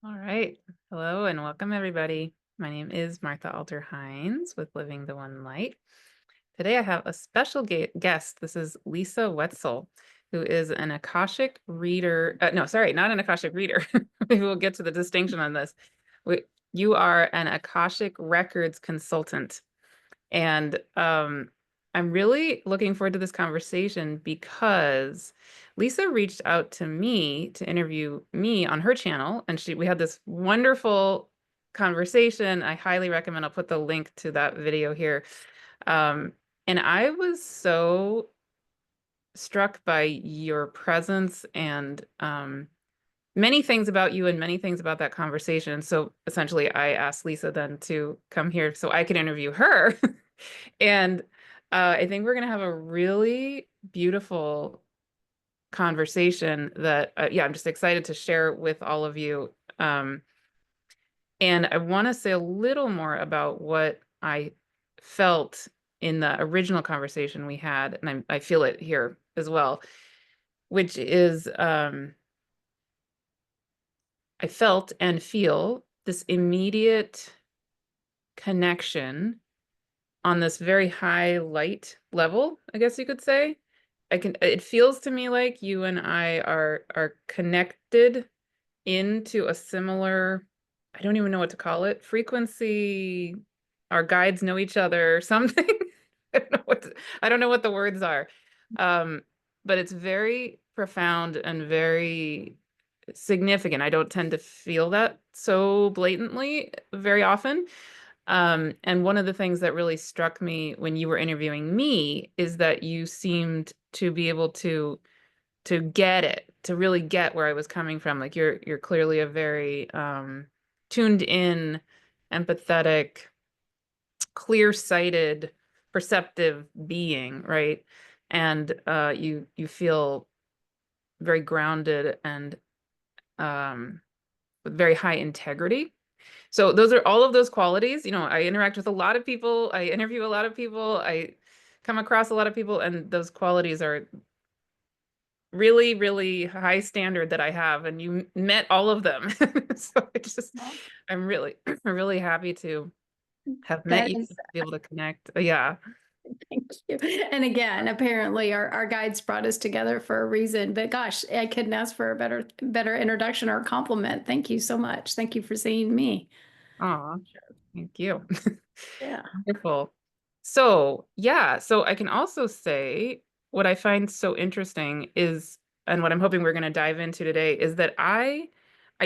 All right. Hello and welcome, everybody. My name is Martha Alter Hines with Living the One Light. Today I have a special guest. This is Lisa Wetsel, who is an Akashic reader. No, sorry, not an Akashic reader. Maybe we'll get to the distinction on this. We, you are an Akashic Records consultant. And I'm really looking forward to this conversation because Lisa reached out to me to interview me on her channel, and we had this wonderful conversation. I highly recommend. I'll put the link to that video here. Um, and I was so struck by your presence and many things about you and many things about that conversation. So essentially, I asked Lisa then to come here so I could interview her. And I think we're going to have a really beautiful conversation that, yeah, I'm just excited to share with all of you. And I want to say a little more about what I felt in the original conversation we had, and I feel it here as well, which is I felt and feel this immediate connection on this very high light level, I guess you could say. It feels to me like you and I are connected into a similar, I don't even know what to call it, frequency. Our guides know each other or something. I don't know what the words are. Um, but it's very profound and very significant. I don't tend to feel that so blatantly very often. And one of the things that really struck me when you were interviewing me is that you seemed to be able to get it, to really get where I was coming from. Like you're clearly a very tuned in, empathetic, clear-sighted, perceptive being, right? And you feel very grounded and with very high integrity. So those are all of those qualities. You know, I interact with a lot of people, I interview a lot of people, I come across a lot of people, and those qualities are really, really high standard that I have, and you met all of them. So Well, I'm really, really happy to have met that you, is, to be able to connect. Yeah. thank you. And again, apparently our guides brought us together for a reason. But gosh, I couldn't ask for a better introduction or compliment. Thank you so much. Thank you for seeing me. Aw, thank you. Yeah. Wonderful. So, yeah, so I can also say what I find so interesting is, and what I'm hoping we're going to dive into today is that I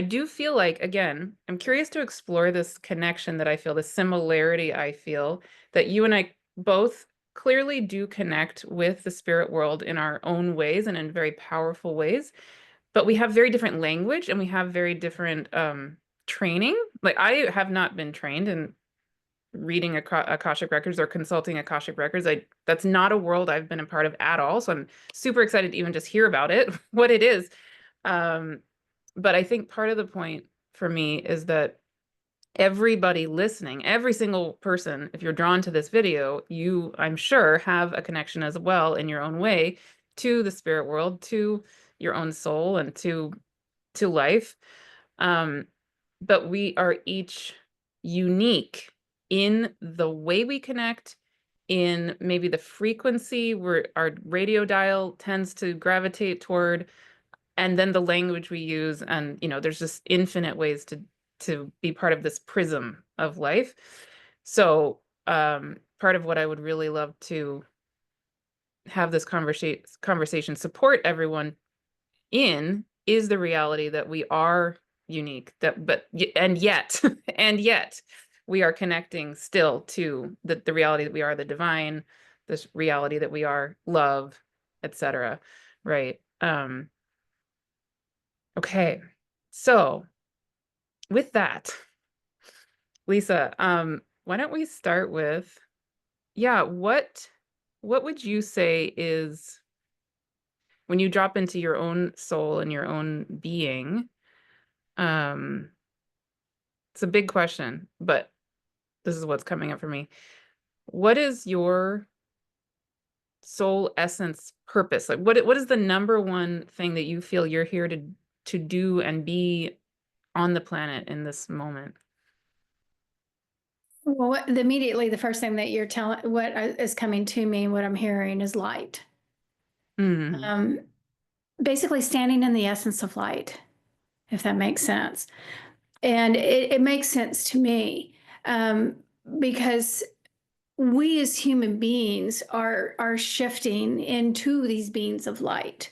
do feel like, again, I'm curious to explore this connection that I feel, the similarity I feel that you and I both clearly do connect with the spirit world in our own ways and in very powerful ways, but we have very different language and we have very different training. Like I have not been trained in reading Akashic records or consulting Akashic records. That's not a world I've been a part of at all. So I'm super excited to even just hear about it, what it is. Um, but I think part of the point for me is that everybody listening, every single person, if you're drawn to this video, you, I'm sure, have a connection as well in your own way to the spirit world, to your own soul, and to life. Um, but we are each unique in the way we connect, in maybe the frequency where our radio dial tends to gravitate toward, and then the language we use. And, you know, there's just infinite ways to be part of this prism of life. So, part of what I would really love to have this conversation support everyone in is the reality that we are unique, that and yet and yet we are connecting still to the reality that we are the divine, this reality that we are love, etc. Right. Okay, so with that, Lisa, why don't we start with, yeah, what would you say is, when you drop into your own soul and your own being, um it's a big question, but this is what's coming up for me. What is your soul essence purpose? Like what is the number one thing that you feel you're here to do and be on the planet in this moment? Well, immediately the first thing that you're telling, what is coming to me, what I'm hearing is light. Mm. Um, Basically standing in the essence of light, if that makes sense. And it makes sense to me, um, because we as human beings are shifting into these beings of light.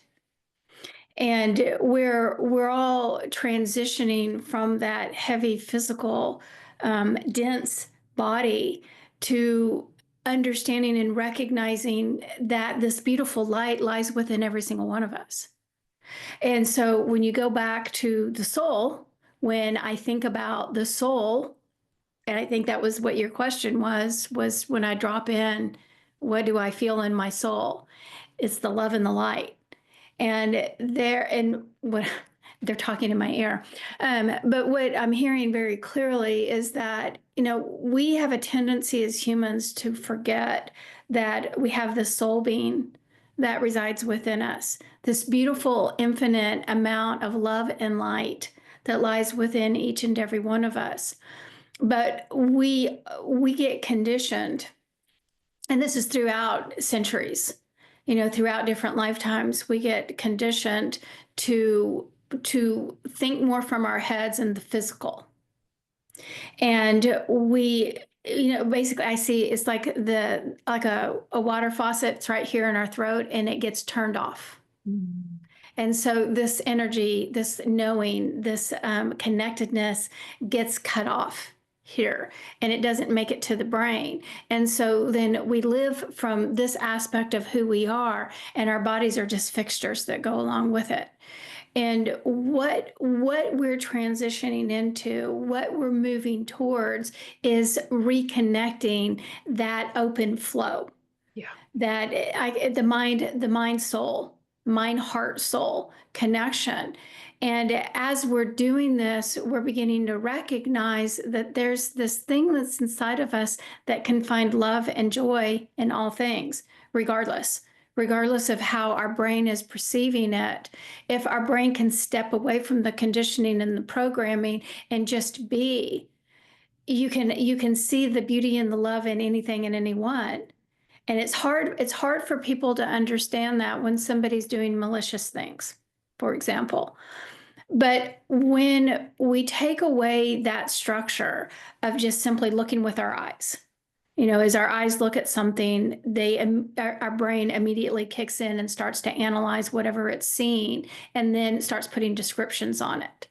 And we're all transitioning from that heavy physical, dense body to understanding and recognizing that this beautiful light lies within every single one of us. And so when you go back to the soul, when I think about the soul, and I think that was what your question was when I drop in, what do I feel in my soul? It's the love and the light. And there, and what they're talking in my ear. But what I'm hearing very clearly is that, we have a tendency as humans to forget that we have this soul being that resides within us, this beautiful, infinite amount of love and light that lies within each and every one of us. But we get conditioned, and this is throughout centuries, throughout different lifetimes, we get conditioned to think more from our heads and the physical. And we, basically I see it's like a water faucet. It's right here in our throat and it gets turned off. Mm. And so this energy, this knowing, this connectedness gets cut off here and it doesn't make it to the brain. And so then we live from this aspect of who we are, and our bodies are just fixtures that go along with it. And what we're transitioning into, what we're moving towards is reconnecting that open flow, Yeah. that the mind soul, mind heart soul connection. And as we're doing this, we're beginning to recognize that there's this thing that's inside of us that can find love and joy in all things, regardless of how our brain is perceiving it. If our brain can step away from the conditioning and the programming and just be, you can see the beauty and the love in anything and anyone. And it's hard for people to understand that when somebody's doing malicious things, for example. But when we take away that structure of just simply looking with our eyes, as our eyes look at something, our brain immediately kicks in and starts to analyze whatever it's seeing and then starts putting descriptions on it.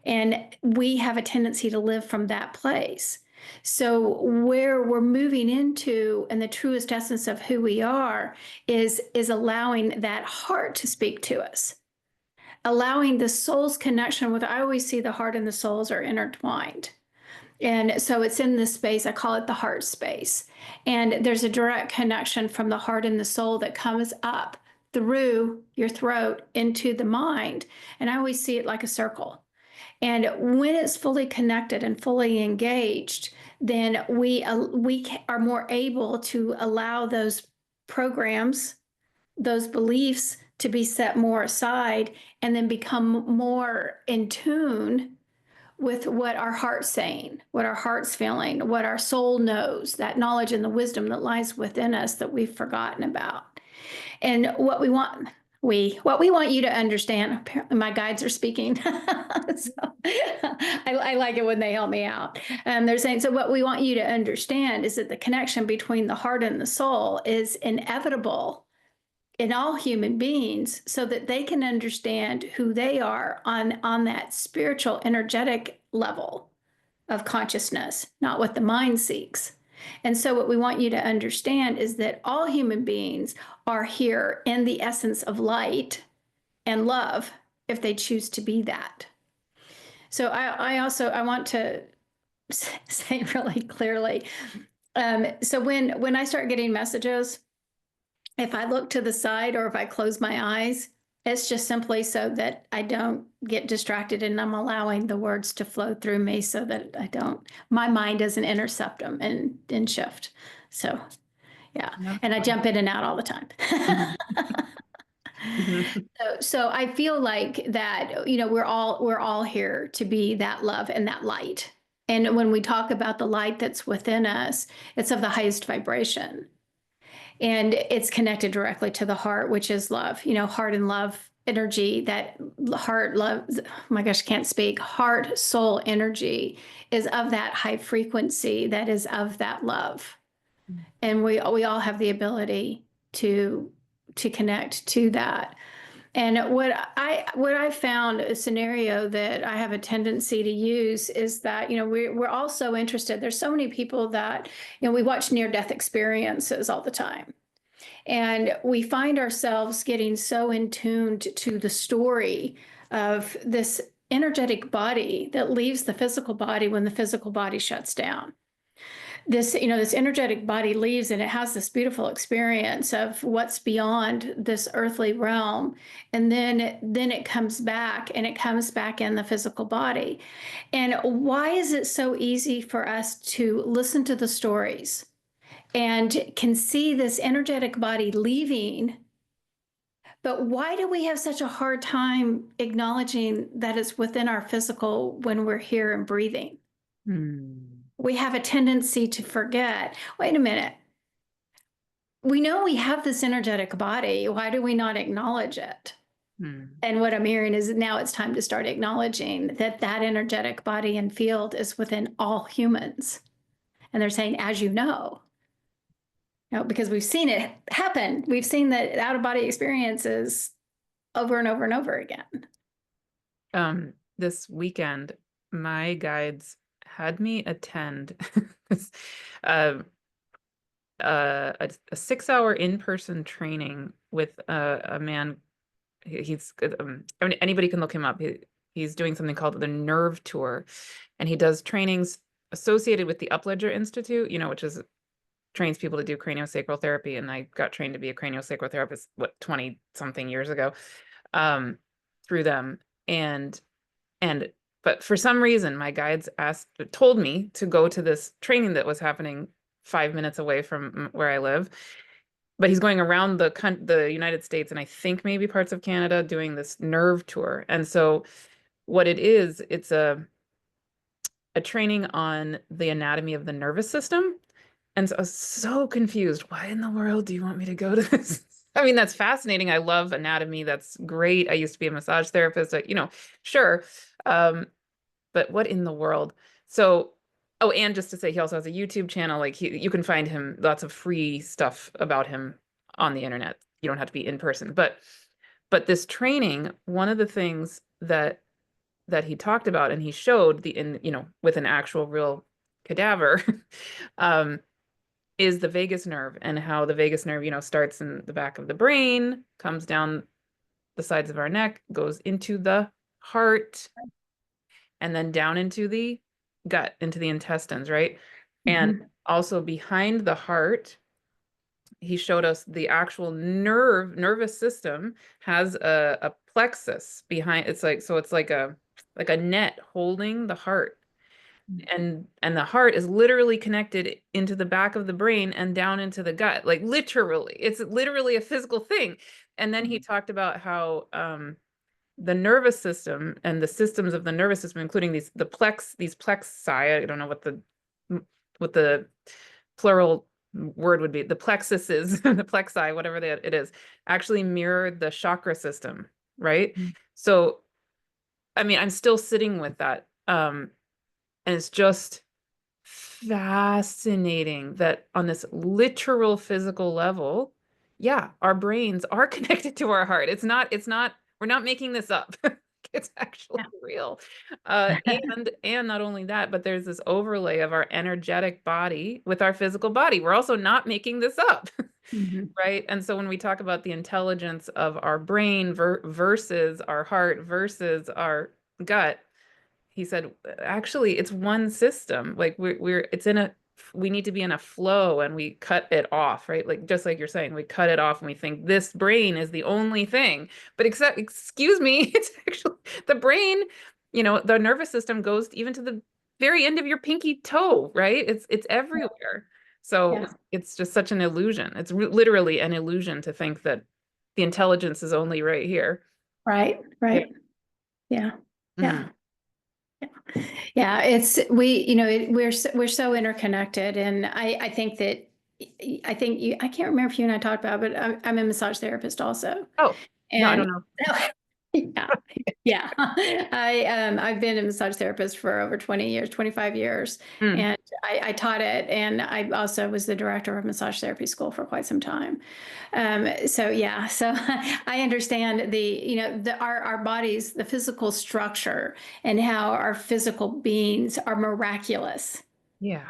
And we have a tendency to live from that place. So where we're moving into, and the truest essence of who we are, is allowing that heart to speak to us, allowing the soul's connection with. I always see the heart and the souls are intertwined. And so it's in this space, I call it the heart space. And there's a direct connection from the heart and the soul that comes up through your throat into the mind. And I always see it like a circle. And when it's fully connected and fully engaged, then we are more able to allow those programs, those beliefs to be set more aside and then become more in tune with what our heart's saying, what our heart's feeling, what our soul knows, that knowledge and the wisdom that lies within us that we've forgotten about. And what we want you to understand, apparently my guides are speaking. So I like it when they help me out. They're saying, so what we want you to understand is that the connection between the heart and the soul is inevitable in all human beings so that they can understand who they are on that spiritual, energetic level of consciousness, not what the mind seeks. And so what we want you to understand is that all human beings are here in the essence of light and love if they choose to be that. So I want to say really clearly. So when I start getting messages, if I look to the side or if I close my eyes, it's just simply so that I don't get distracted and I'm allowing the words to flow through me so that my mind doesn't intercept them and shift. So, yeah. Yeah. And I jump in and out all the time. Mhm. So I feel like that, we're all here to be that love and that light. And when we talk about the light that's within us, it's of the highest vibration. And it's connected directly to the heart, which is love, heart and love energy, that heart love, oh my gosh, can't speak, heart soul energy is of that high frequency, that is of that love. And we all have the ability to connect to that. And what I found, a scenario that I have a tendency to use is that, we're all so interested. There's so many people that, we watch near death experiences all the time. And we find ourselves getting so in tuned to the story of this energetic body that leaves the physical body when the physical body shuts down. This energetic body leaves, and it has this beautiful experience of what's beyond this earthly realm. And then it comes back, and it comes back in the physical body. And why is it so easy for us to listen to the stories and can see this energetic body leaving? But why do we have such a hard time acknowledging that it's within our physical when we're here and breathing? Hmm. We have a tendency to forget. Wait a minute. We know we have this energetic body. Why do we not acknowledge it? Hmm. And what I'm hearing is now it's time to start acknowledging that that energetic body and field is within all humans. And they're saying, as you know, because we've seen it happen. We've seen the out of body experiences over and over and over again. This weekend, my guides had me attend this, uh, a 6 hour in-person training with a man. He's I mean, anybody can look him up. He's doing something called the Nerve Tour, and he does trainings associated with the Upledger Institute, which is trains people to do craniosacral therapy. And I got trained to be a craniosacral therapist, what, 20 something years ago, um, through them. And and but for some reason, my guides told me to go to this training that was happening 5 minutes away from where I live. But he's going around the United States and I think maybe parts of Canada doing this nerve tour. And so what it is, it's a training on the anatomy of the nervous system. And so I was so confused. Why in the world do you want me to go to this? I mean, that's fascinating. I love anatomy. That's great. I used to be a massage therapist. Sure. Um, but what in the world? So, oh, and just to say, he also has a YouTube channel. Like you can find him lots of free stuff about him on the internet. You don't have to be in person. But this training, one of the things that he talked about, and he showed with an actual real cadaver, um, is the vagus nerve, and how the vagus nerve, starts in the back of the brain, comes down the sides of our neck, goes into the heart, and then down into the gut, into the intestines, right? And Mhm. also behind the heart, he showed us the actual nervous system has a plexus behind. It's like a net holding the heart. And the heart is literally connected into the back of the brain and down into the gut. Like literally. It's literally a physical thing. And then he talked about how the nervous system and the systems of the nervous system, including these plexi, I don't know what the plural word would be, the plexuses, the plexi, whatever it is, actually mirror the chakra system, right? So, I mean, I'm still sitting with that. And it's just fascinating that on this literal physical level, yeah, our brains are connected to our heart. We're not making this up. It's actually real. And not only that, but there's this overlay of our energetic body with our physical body. We're also not making this up. Mhm. Right? And so when we talk about the intelligence of our brain versus our heart versus our gut, he said, actually, it's one system. Like we need to be in a flow and we cut it off, right? Like just like you're saying, we cut it off and we think this brain is the only thing. But excuse me, it's actually the brain, the nervous system goes even to the very end of your pinky toe, right? It's everywhere. So Yeah. it's just such an illusion. It's literally an illusion to think that the intelligence is only right here. Right, Yeah. right. Yeah. Yeah. Mm. Yeah, we're so interconnected, and I think that I think I can't remember if you and I talked about, but I'm a massage therapist also, Oh, no, I and don't know. yeah, yeah. I've been a massage therapist for over 20 years, 25 years, Mm. and I taught it, and I also was the director of massage therapy school for quite some time. So yeah, so I understand our bodies, the physical structure, and how our physical beings are miraculous. Yeah.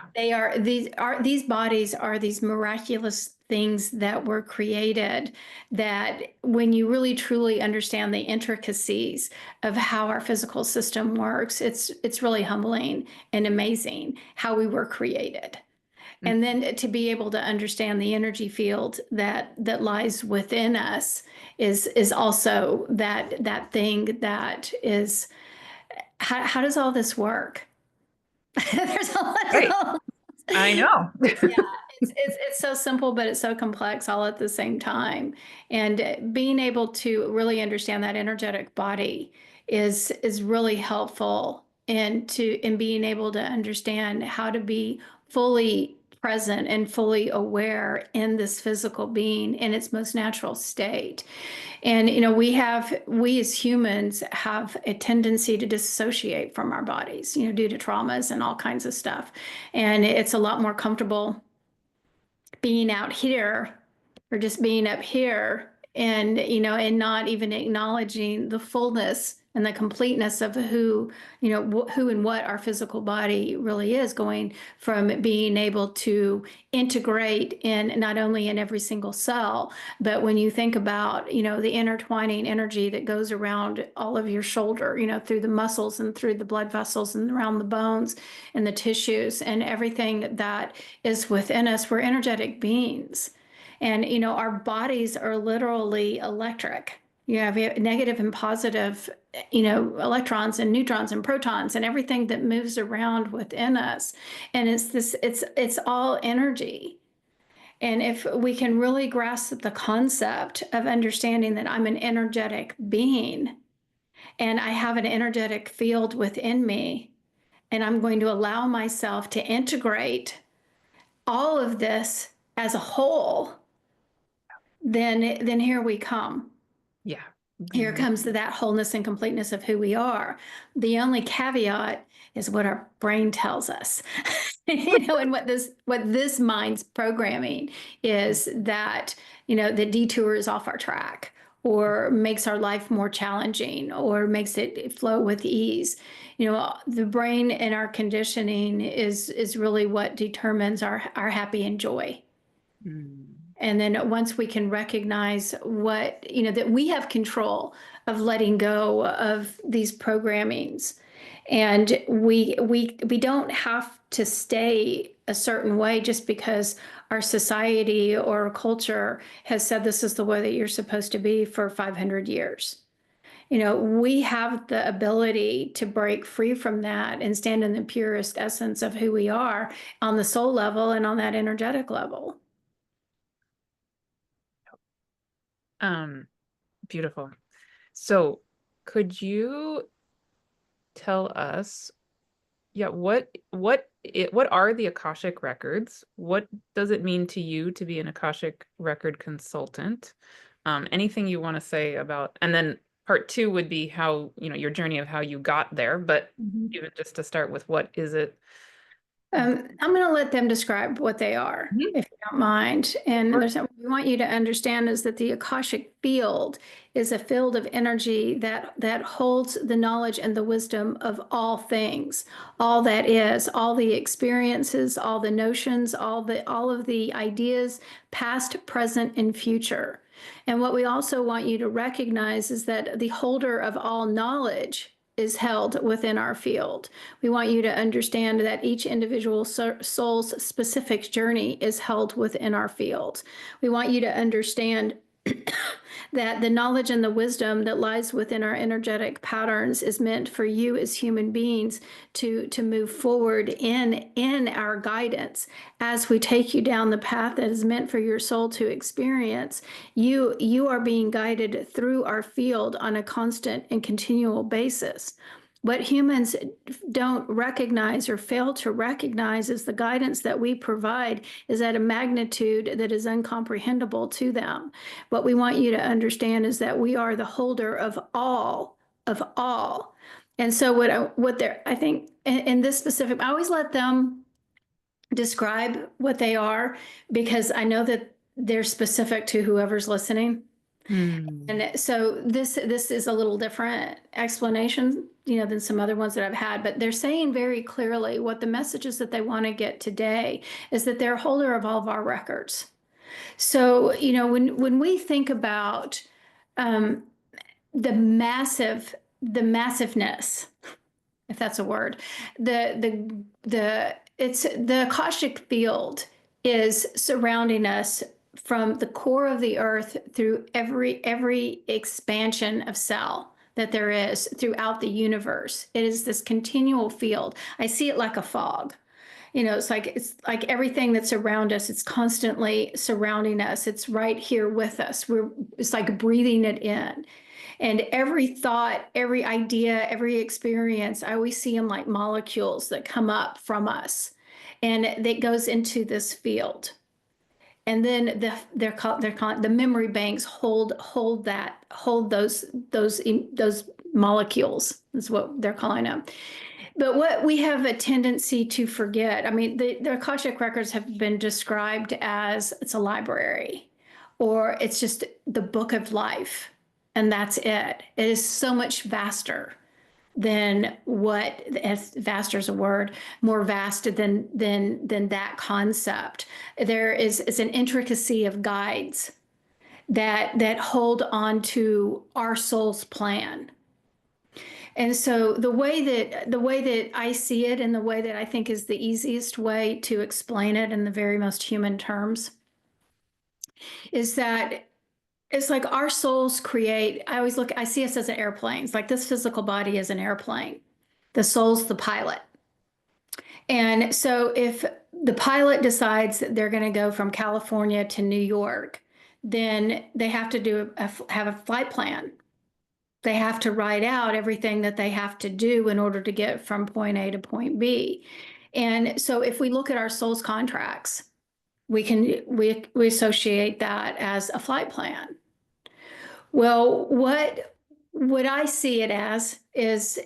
These bodies are these miraculous things that were created, that when you really truly understand the intricacies of how our physical system works, it's really humbling and amazing how we were created. Mm. And then to be able to understand the energy field that lies within us is also that thing that is, how does all this work? There's Right. a I know. yeah, it's so simple, but it's so complex all at the same time. And being able to really understand that energetic body is really helpful, and to in being able to understand how to be fully present and fully aware in this physical being in its most natural state. And we as humans have a tendency to dissociate from our bodies, due to traumas and all kinds of stuff. And it's a lot more comfortable being out here, or just being up here, and not even acknowledging the fullness and the completeness of who and what our physical body really is, going from being able to integrate in not only in every single cell, but when you think about the intertwining energy that goes around all of your shoulder, through the muscles and through the blood vessels and around the bones and the tissues and everything that is within us. We're energetic beings. And, our bodies are literally electric. We have negative and positive, electrons and neutrons and protons and everything that moves around within us. And it's all energy. And if we can really grasp the concept of understanding that I'm an energetic being and I have an energetic field within me, and I'm going to allow myself to integrate all of this as a whole, then here we come. Yeah. Here Mm. comes that wholeness and completeness of who we are. The only caveat is what our brain tells us. And what this mind's programming is, that that detours off our track, or makes our life more challenging, or makes it flow with ease. The brain and our conditioning is really what determines our happy and joy. Mm. And then once we can recognize that we have control of letting go of these programmings, and we don't have to stay a certain way just because our society or culture has said this is the way that you're supposed to be for 500 years. We have the ability to break free from that and stand in the purest essence of who we are on the soul level and on that energetic level. Um, Beautiful. So, could you tell us, yeah, what are the Akashic records? What does it mean to you to be an Akashic record consultant? Anything you want to say about, and then part two would be how, your journey of how you got there, but Mhm. even just to start with, what is it? I'm going to let them describe what they are, Mhm. if you don't mind. And Sure. there's what we want you to understand is that the Akashic field is a field of energy that holds the knowledge and the wisdom of all things, all that is, all the experiences, all the notions, all of the ideas, past, present, and future. And what we also want you to recognize is that the holder of all knowledge is held within our field. We want you to understand that each individual soul's specific journey is held within our field. We want you to understand that the knowledge and the wisdom that lies within our energetic patterns is meant for you as human beings to move forward in our guidance as we take you down the path that is meant for your soul to experience. You are being guided through our field on a constant and continual basis. What humans don't recognize or fail to recognize is the guidance that we provide is at a magnitude that is incomprehensible to them. What we want you to understand is that we are the holder of all, of all. And so what they're, I think in this specific, I always let them describe what they are because I know that they're specific to whoever's listening. Hmm. And so this is a little different explanation, than some other ones that I've had, but they're saying very clearly what the messages that they want to get today is that they're a holder of all of our records. So, when we think about um, the massiveness, if that's a word, it's the Akashic field is surrounding us from the core of the earth through every expansion of cell that there is throughout the universe. It is this continual field. I see it like a fog. It's like everything that's around us, it's constantly surrounding us. It's right here with us. It's like breathing it in. And every thought, every idea, every experience, I always see them like molecules that come up from us. And that goes into this field. And then they're called the memory banks hold those molecules is what they're calling them. But what we have a tendency to forget, I mean, the Akashic records have been described as it's a library or it's just the book of life, and that's it. It is so much vaster than what, as vaster is a word, more vast than that concept. There is an intricacy of guides that hold on to our soul's plan. And so the way that I see it and the way that I think is the easiest way to explain it in the very most human terms is that it's like our souls create. I see us as an airplane. It's like this physical body is an airplane. The soul's the pilot. And so if the pilot decides that they're going to go from California to New York, then they have to have a flight plan. They have to write out everything that they have to do in order to get from point A to point B. And so if we look at our soul's contracts, we associate that as a flight plan. Well, what I see it as is,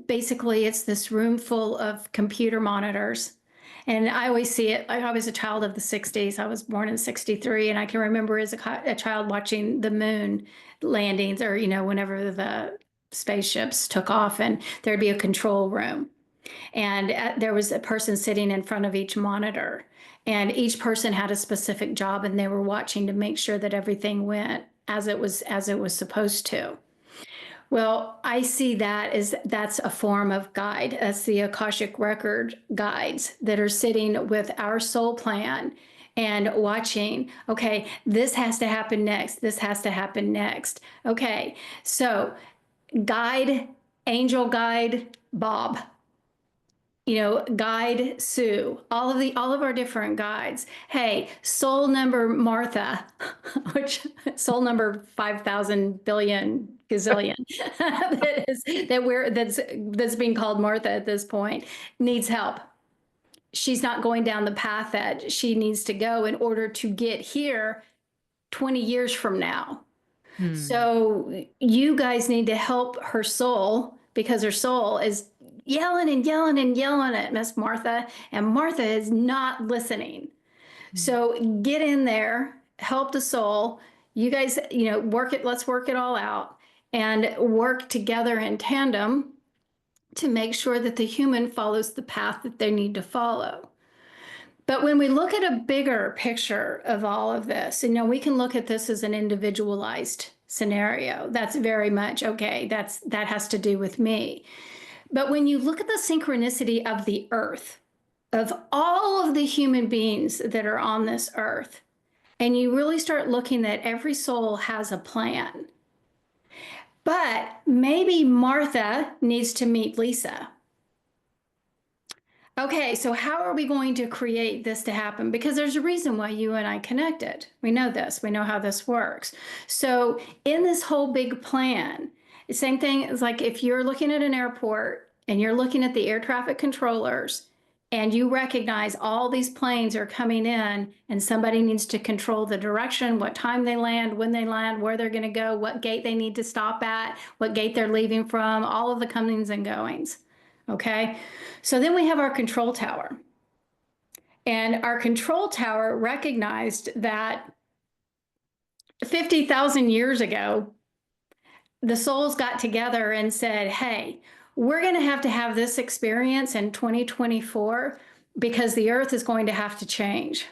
basically it's this room full of computer monitors. And I always see it. I was a child of the 60s. I was born in 63, and I can remember as a child watching the moon landings or, whenever the spaceships took off, and there'd be a control room. And there was a person sitting in front of each monitor, and each person had a specific job, and they were watching to make sure that everything went as it was supposed to. Well, I see that as that's a form of guide. That's the Akashic record guides that are sitting with our soul plan and watching, okay, this has to happen next. This has to happen next. Okay, so guide, angel guide, Bob, guide Sue, all of our different guides. Hey, soul number Martha, which soul number 5,000 billion gazillion that's being called Martha at this point needs help. She's not going down the path that she needs to go in order to get here 20 years from now. Hmm. So you guys need to help her soul because her soul is yelling and yelling and yelling at Miss Martha, and Martha is not listening. So get in there, help the soul. You guys, work it, let's work it all out and work together in tandem to make sure that the human follows the path that they need to follow. But when we look at a bigger picture of all of this, we can look at this as an individualized scenario. That's very much okay. That has to do with me. But when you look at the synchronicity of the earth, of all of the human beings that are on this earth, And you really start looking that every soul has a plan. But maybe Martha needs to meet Lisa. Okay, so how are we going to create this to happen? Because there's a reason why you and I connected. We know this, we know how this works. So, in this whole big plan, the same thing is like if you're looking at an airport and you're looking at the air traffic controllers and you recognize all these planes are coming in and somebody needs to control the direction, what time they land, when they land, where they're going to go, what gate they need to stop at, what gate they're leaving from, all of the comings and goings. Okay. So then we have our control tower. And our control tower recognized that 50,000 years ago, the souls got together and said, hey, we're going to have this experience in 2024 because the earth is going to have to change.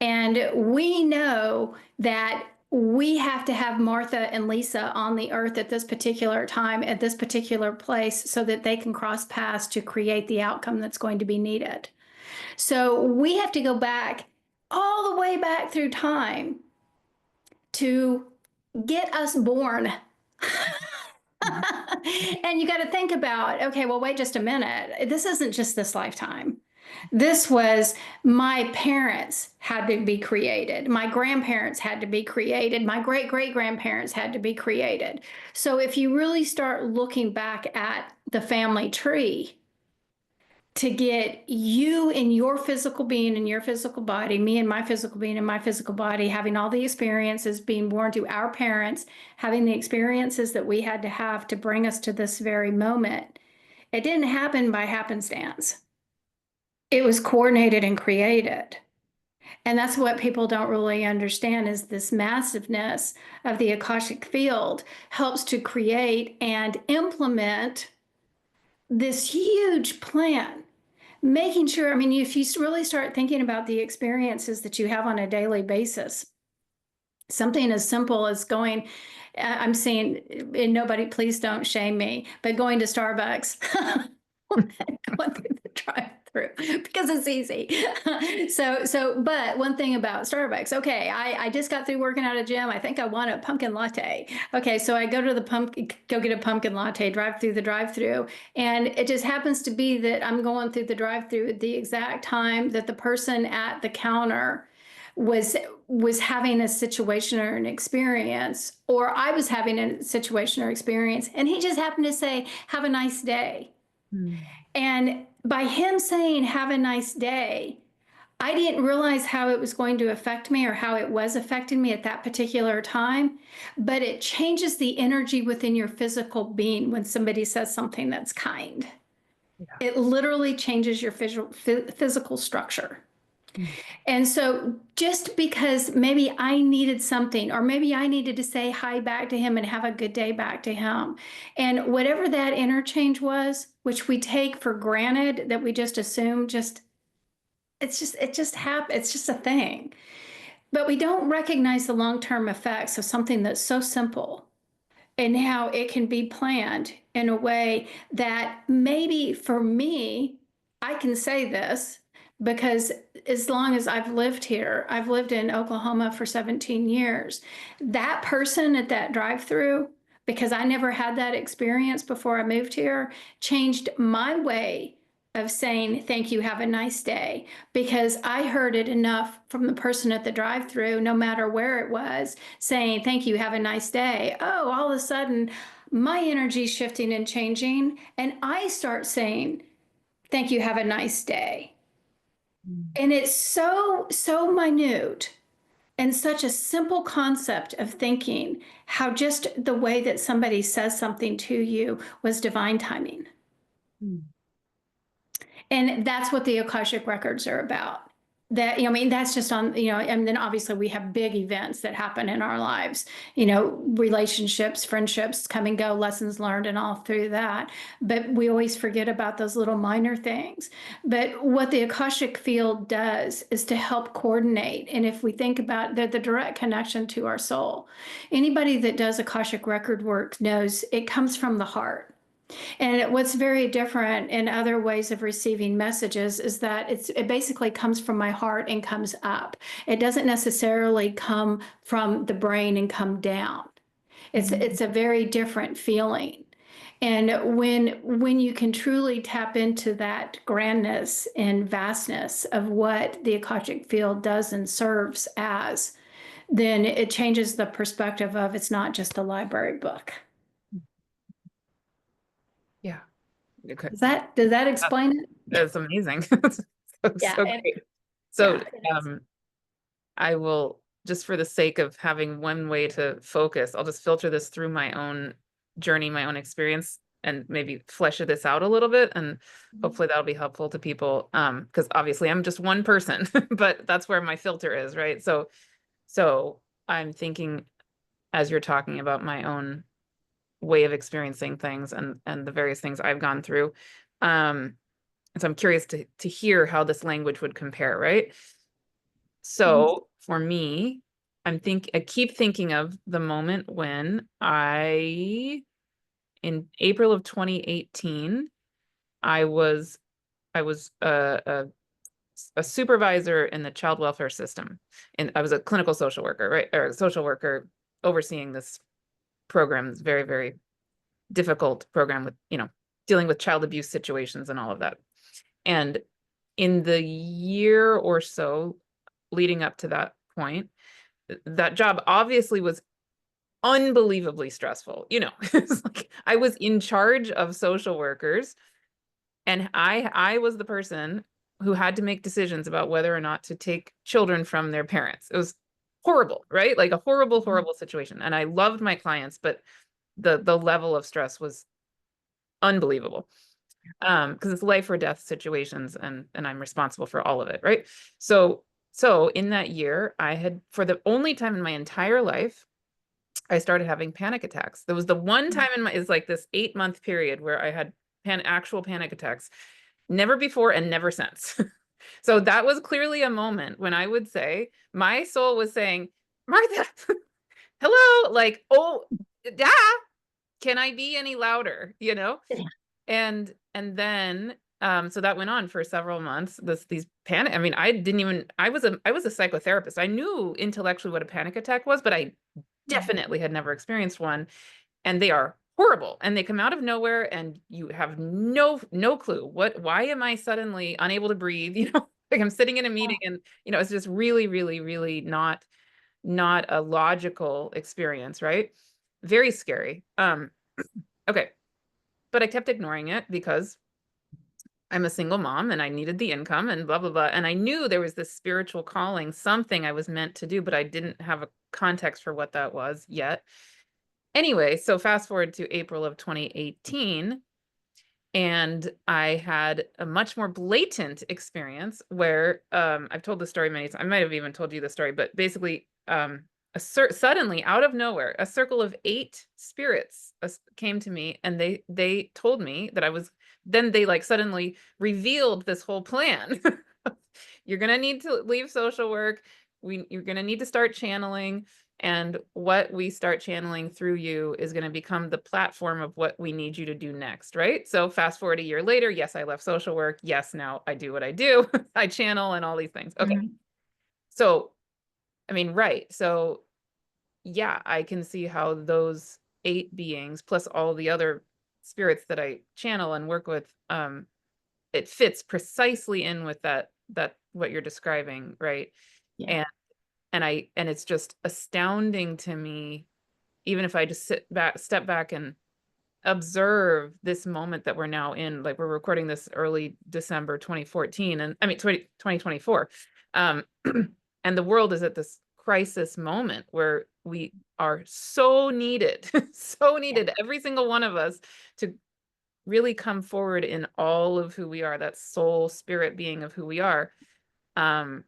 And we know that we have to have Martha and Lisa on the earth at this particular time, at this particular place, so that they can cross paths to create the outcome that's going to be needed. So we have to go back all the way back through time to get us born. And you got to think about, okay, well, wait just a minute. This isn't just this lifetime. This was my parents had to be created. My grandparents had to be created. My great great grandparents had to be created. So if you really start looking back at the family tree to get you in your physical being in your physical body, me and my physical being in my physical body, having all the experiences, being born to our parents, having the experiences that we had to have to bring us to this very moment, it didn't happen by happenstance. It was coordinated and created. And that's what people don't really understand is this massiveness of the Akashic field helps to create and implement this huge plan. Making sure, I mean, if you really start thinking about the experiences that you have on a daily basis, something as simple as going, I'm saying, and nobody, please don't shame me, but going to Starbucks, going through the drive-through because it's easy. But one thing about Starbucks, okay, I just got through working out at a gym. I think I want a pumpkin latte. Okay, so I go to the go get a pumpkin latte, drive through the drive-through, and it just happens to be that I'm going through the drive-through at the exact time that the person at the counter was having a situation or an experience, or I was having a situation or experience, and he just happened to say, "Have a nice day." Mm. And by him saying, "Have a nice day," I didn't realize how it was going to affect me or how it was affecting me at that particular time. But it changes the energy within your physical being when somebody says something that's kind. Yeah. It literally changes your physical structure. Mm. And so just because maybe I needed something, or maybe I needed to say hi back to him and have a good day back to him. And whatever that interchange was, which we take for granted, that we just assume it just happened. It's just a thing. But we don't recognize the long-term effects of something that's so simple and how it can be planned in a way that maybe for me, I can say this because as long as I've lived here, I've lived in Oklahoma for 17 years. That person at that drive-through, because I never had that experience before I moved here, changed my way of saying thank you, have a nice day, because I heard it enough from the person at the drive-through, no matter where it was, saying thank you, have a nice day. Oh, all of a sudden my energy's shifting and changing, and I start saying thank you, have a nice day. Mm. And it's so minute and such a simple concept of thinking how just the way that somebody says something to you was divine timing. Mm. And that's what the Akashic records are about. That, I mean, that's just on, and then obviously we have big events that happen in our lives, relationships, friendships come and go, lessons learned, and all through that. But we always forget about those little minor things. But what the Akashic field does is to help coordinate. And if we think about the direct connection to our soul, anybody that does Akashic record work knows it comes from the heart. And what's very different in other ways of receiving messages is that it basically comes from my heart and comes up. It doesn't necessarily come from the brain and come down. It's a very different feeling. And when you can truly tap into that grandness and vastness of what the Akashic field does and serves as, then it changes the perspective of it's not just a library book. Yeah. Okay. Does that explain it? That's amazing. So, Yeah, so and great. So, yeah, it is. um, I will, just for the sake of having one way to focus, I'll just filter this through my own journey, my own experience, and maybe flesh this out a little bit. And hopefully that'll be helpful to people. Because obviously I'm just one person, but that's where my filter is, right? So I'm thinking as you're talking about my own way of experiencing things and the various things I've gone through. And so I'm curious to hear how this language would compare, right? Mhm. So for me, I keep thinking of the moment when in April of 2018, I was I was a supervisor in the child welfare system, and I was a clinical social worker, right, or a social worker overseeing this program. It's very, very difficult program with, dealing with child abuse situations and all of that. And in the year or so leading up to that point, that job obviously was unbelievably stressful. It's like I was in charge of social workers, and I was the person who had to make decisions about whether or not to take children from their parents. It was horrible, right? Like a horrible, horrible situation. And I loved my clients, but the level of stress was unbelievable. Because it's life or death situations, and I'm responsible for all of it, right? So in that year, I had, for the only time in my entire life, I started having panic attacks. There was the one time it's like this 8-month period where I had actual panic attacks. Never before and never since. So that was clearly a moment when I would say my soul was saying, Martha, hello, like, oh, da, can I be any louder? And then so that went on for several months. These panic, I mean, I was a psychotherapist. I knew intellectually what a panic attack was, but I definitely had never experienced one. And they are horrible, and they come out of nowhere, and you have no clue why am I suddenly unable to breathe, like I'm sitting in a meeting, and it's just really, really, really not a logical experience, right? Very scary. Okay, but I kept ignoring it because I'm a single mom and I needed the income and blah, blah, blah. And I knew there was this spiritual calling, something I was meant to do, but I didn't have a context for what that was yet. Anyway, so fast forward to April of 2018, and I had a much more blatant experience where I've told the story many times. I might have even told you the story, but basically, suddenly out of nowhere, a circle of 8 spirits came to me, and they told me that I was. Then they like suddenly revealed this whole plan. You're gonna need to leave social work. You're gonna need to start channeling. And what we start channeling through you is going to become the platform of what we need you to do next, right? So fast forward a year later, yes, I left social work. Yes, now I do what I do. I channel and all these things. Okay. Mhm. So, I mean, right. So, yeah, I can see how those 8 beings plus all the other spirits that I channel and work with, it fits precisely in with that what you're describing, right? Yeah. And and it's just astounding to me, even if I just step back and observe this moment that we're now in. Like, we're recording this early December 2014, and I mean 2024. Um, and the world is at this crisis moment where we are so needed, so Yeah. needed, every single one of us, to really come forward in all of who we are, that soul spirit being of who we are. Um,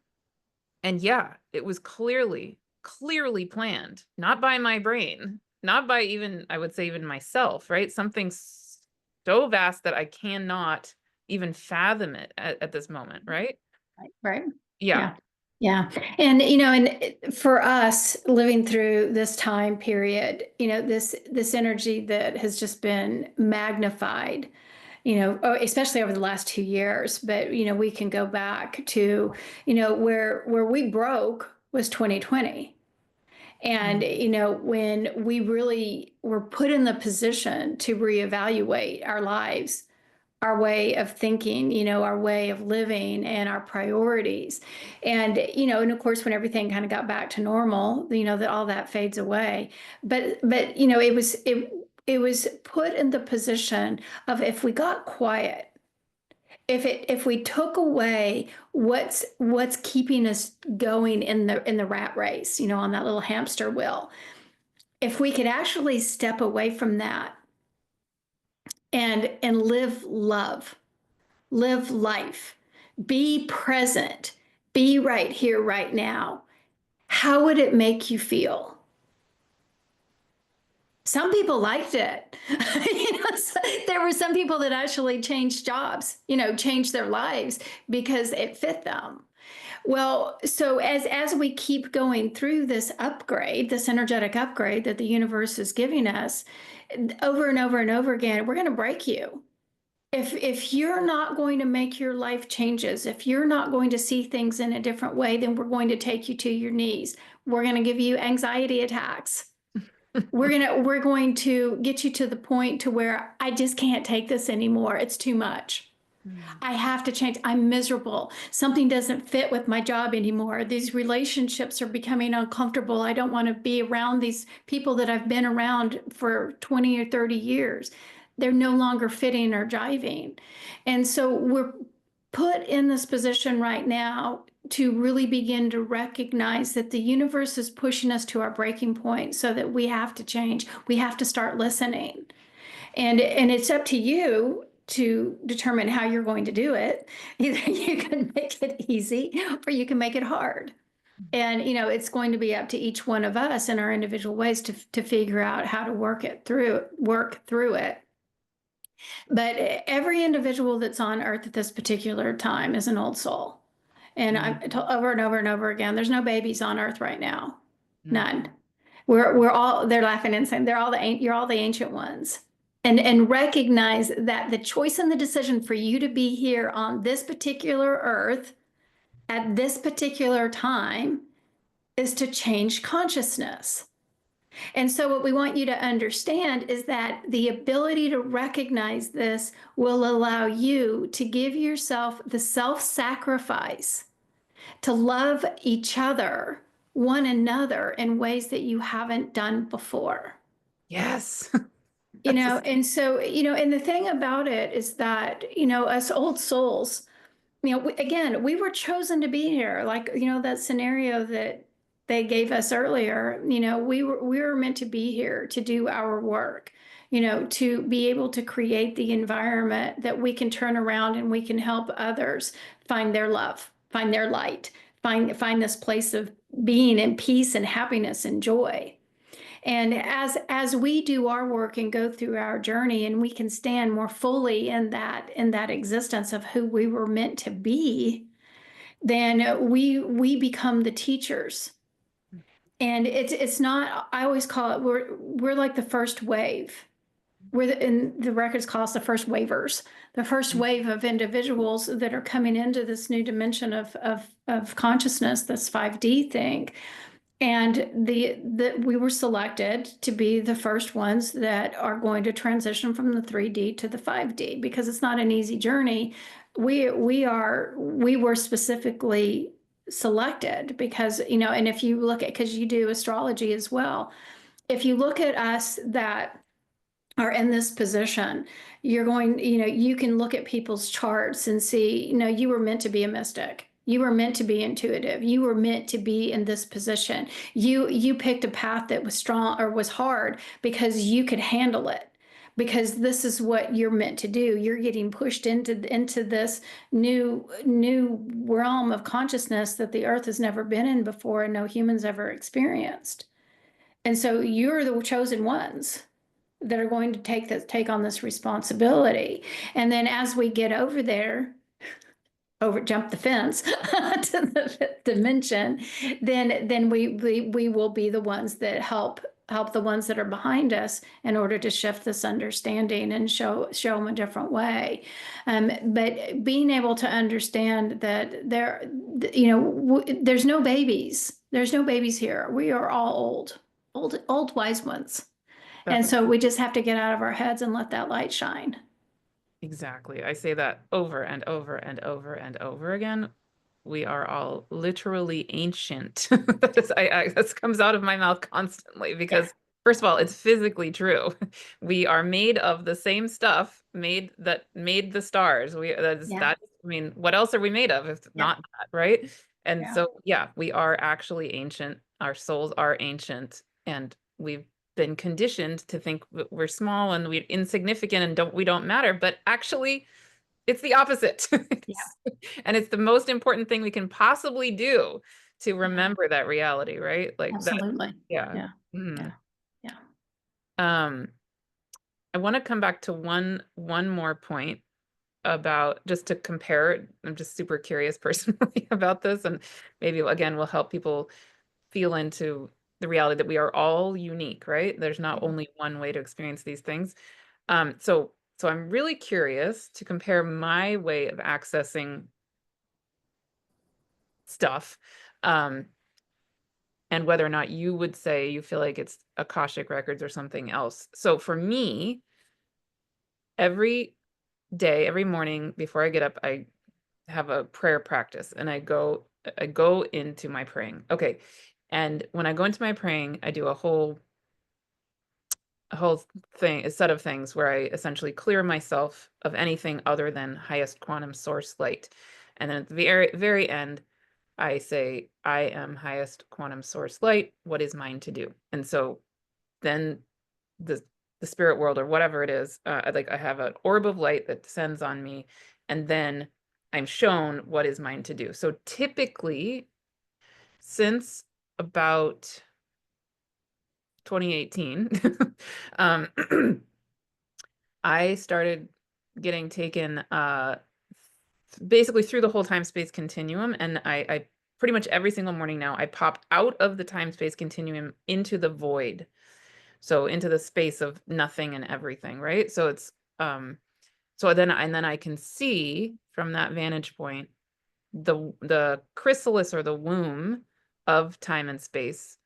and yeah, it was clearly planned, not by my brain, not by even, I would say, even myself, right? Something so vast that I cannot even fathom it at this moment, right? Right. Right. Yeah. Yeah. Yeah. And and for us living through this time period, this energy that has just been magnified, especially over the last 2 years, but we can go back to, where we broke was 2020. And, Mm. when we really were put in the position to reevaluate our lives, our way of thinking, our way of living and our priorities. And of course, when everything kind of got back to normal, that all that fades away. But it was put in the position of, if we got quiet, if we took away what's keeping us going in the rat race, on that little hamster wheel, if we could actually step away from that and live love, live life, be present, be right here, right now, how would it make you feel? Some people liked it. There were some people that actually changed jobs, changed their lives because it fit them. Well, so as we keep going through this upgrade, this energetic upgrade that the universe is giving us, over and over and over again, we're going to break you. If you're not going to make your life changes, if you're not going to see things in a different way, then we're going to take you to your knees. We're going to give you anxiety attacks. We're going to get you to the point to where I just can't take this anymore. It's too much. Mm. I have to change. I'm miserable. Something doesn't fit with my job anymore. These relationships are becoming uncomfortable. I don't want to be around these people that I've been around for 20 or 30 years. They're no longer fitting or jiving. And so we're put in this position right now to really begin to recognize that the universe is pushing us to our breaking point, so that we have to change. We have to start listening. And it's up to you to determine how you're going to do it. Either you can make it easy or you can make it hard. And it's going to be up to each one of us in our individual ways to figure out how to work through it. But every individual that's on earth at this particular time is an old soul. And I Mhm. over and over and over again, there's no babies on earth right now. Mhm. None. We're all, they're laughing and saying, you're all the ancient ones. And recognize that the choice and the decision for you to be here on this particular earth at this particular time is to change consciousness. And so, what we want you to understand is that the ability to recognize this will allow you to give yourself the self sacrifice to love each other, one another, in ways that you haven't done before. Yes. You That's know, just, and so, and the thing about it is that, us old souls, again, we were chosen to be here. Like, that scenario that they gave us earlier, we were meant to be here to do our work, to be able to create the environment that we can turn around and we can help others find their love, find their light, find this place of being in peace and happiness and joy. And as we do our work and go through our journey, and we can stand more fully in that existence of who we were meant to be, then we become the teachers. And it's not, I always call it, we're like the first wave. And the records call us the first wavers, the first wave of individuals that are coming into this new dimension of consciousness, this 5D thing. And we were selected to be the first ones that are going to transition from the 3D to the 5D, because it's not an easy journey. We were specifically selected because, and if you look at, because you do astrology as well, if you look at us that are in this position, you can look at people's charts and see, you were meant to be a mystic. You were meant to be intuitive. You were meant to be in this position. You picked a path that was strong or was hard because you could handle it. Because this is what you're meant to do. You're getting pushed into this new realm of consciousness that the earth has never been in before and no humans ever experienced. And so you're the chosen ones that are going to take on this responsibility. And then as we get over there, over jump the fence to the fifth dimension, then we will be the ones that help the ones that are behind us in order to shift this understanding and show them a different way. But being able to understand that there's no babies. There's no babies here. We are all old wise ones. And That's so we just have to get out of our heads and let that light shine. exactly. I say that over and over and over and over again. We are all literally ancient. This comes out of my mouth constantly Yeah. because, first of all, it's physically true. We are made of the same stuff that made the stars. Yeah. That. I mean, what else are we made of if Yeah. not that, right? And Yeah. so, yeah, we are actually ancient. Our souls are ancient, and we've been conditioned to think that we're small and we're insignificant and we don't matter, but actually it's the opposite. Yeah. And it's the most important thing we can possibly do to Yeah. remember that reality, right? Like that, Absolutely. yeah. Yeah. Mhm. Yeah. Yeah. Um, I want to come back to one more point about just to compare. I'm just super curious personally about this, and maybe again will help people feel into the reality that we are all unique, right? There's not only one way to experience these things. So I'm really curious to compare my way of accessing stuff, um, and whether or not you would say you feel like it's Akashic records or something else. So for me, every day, every morning before I get up, I have a prayer practice and I go into my praying. Okay. And when I go into my praying, I do a whole thing, a set of things where I essentially clear myself of anything other than highest quantum source light. And then at the very end, I say, I am highest quantum source light. What is mine to do? And so then the the spirit world or whatever it is, I have an orb of light that descends on me, and then I'm shown what is mine to do. So typically, since about 2018, um, I started getting taken basically through the whole time space continuum. And I pretty much every single morning now, I pop out of the time space continuum into the void. So into the space of nothing and everything, right? So it's then I can see from that vantage point the chrysalis or the womb of time and space.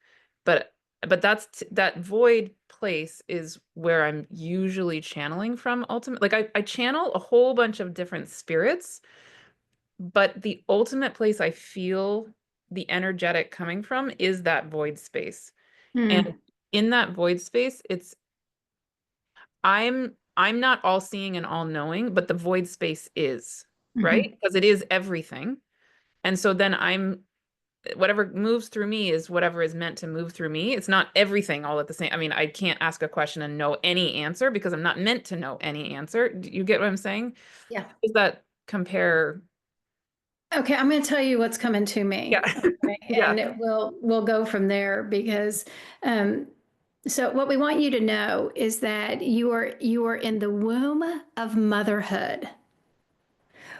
But that void place is where I'm usually channeling from ultimately. Like I channel a whole bunch of different spirits, but the ultimate place I feel the energetic coming from is that void space. And Hmm. in that void space, I'm not all seeing and all knowing, but the void space is, right? Hmm. Because it is everything. And so then whatever moves through me is whatever is meant to move through me. It's not everything all at the same. I mean, I can't ask a question and know any answer because I'm not meant to know any answer. Do you get what I'm saying? Yeah. Does that compare? Okay, I'm going to tell you what's coming to Yeah. me. Okay, Yeah. and we'll go from there because um, so what we want you to know is that you are in the womb of motherhood.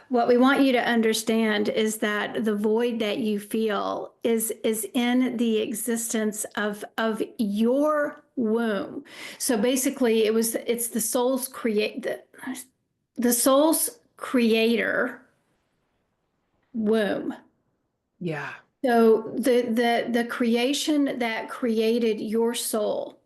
What we want you to understand is that the void that you feel is in the existence of your womb. So basically, it's the soul's creator womb. Yeah. So the creation that created your soul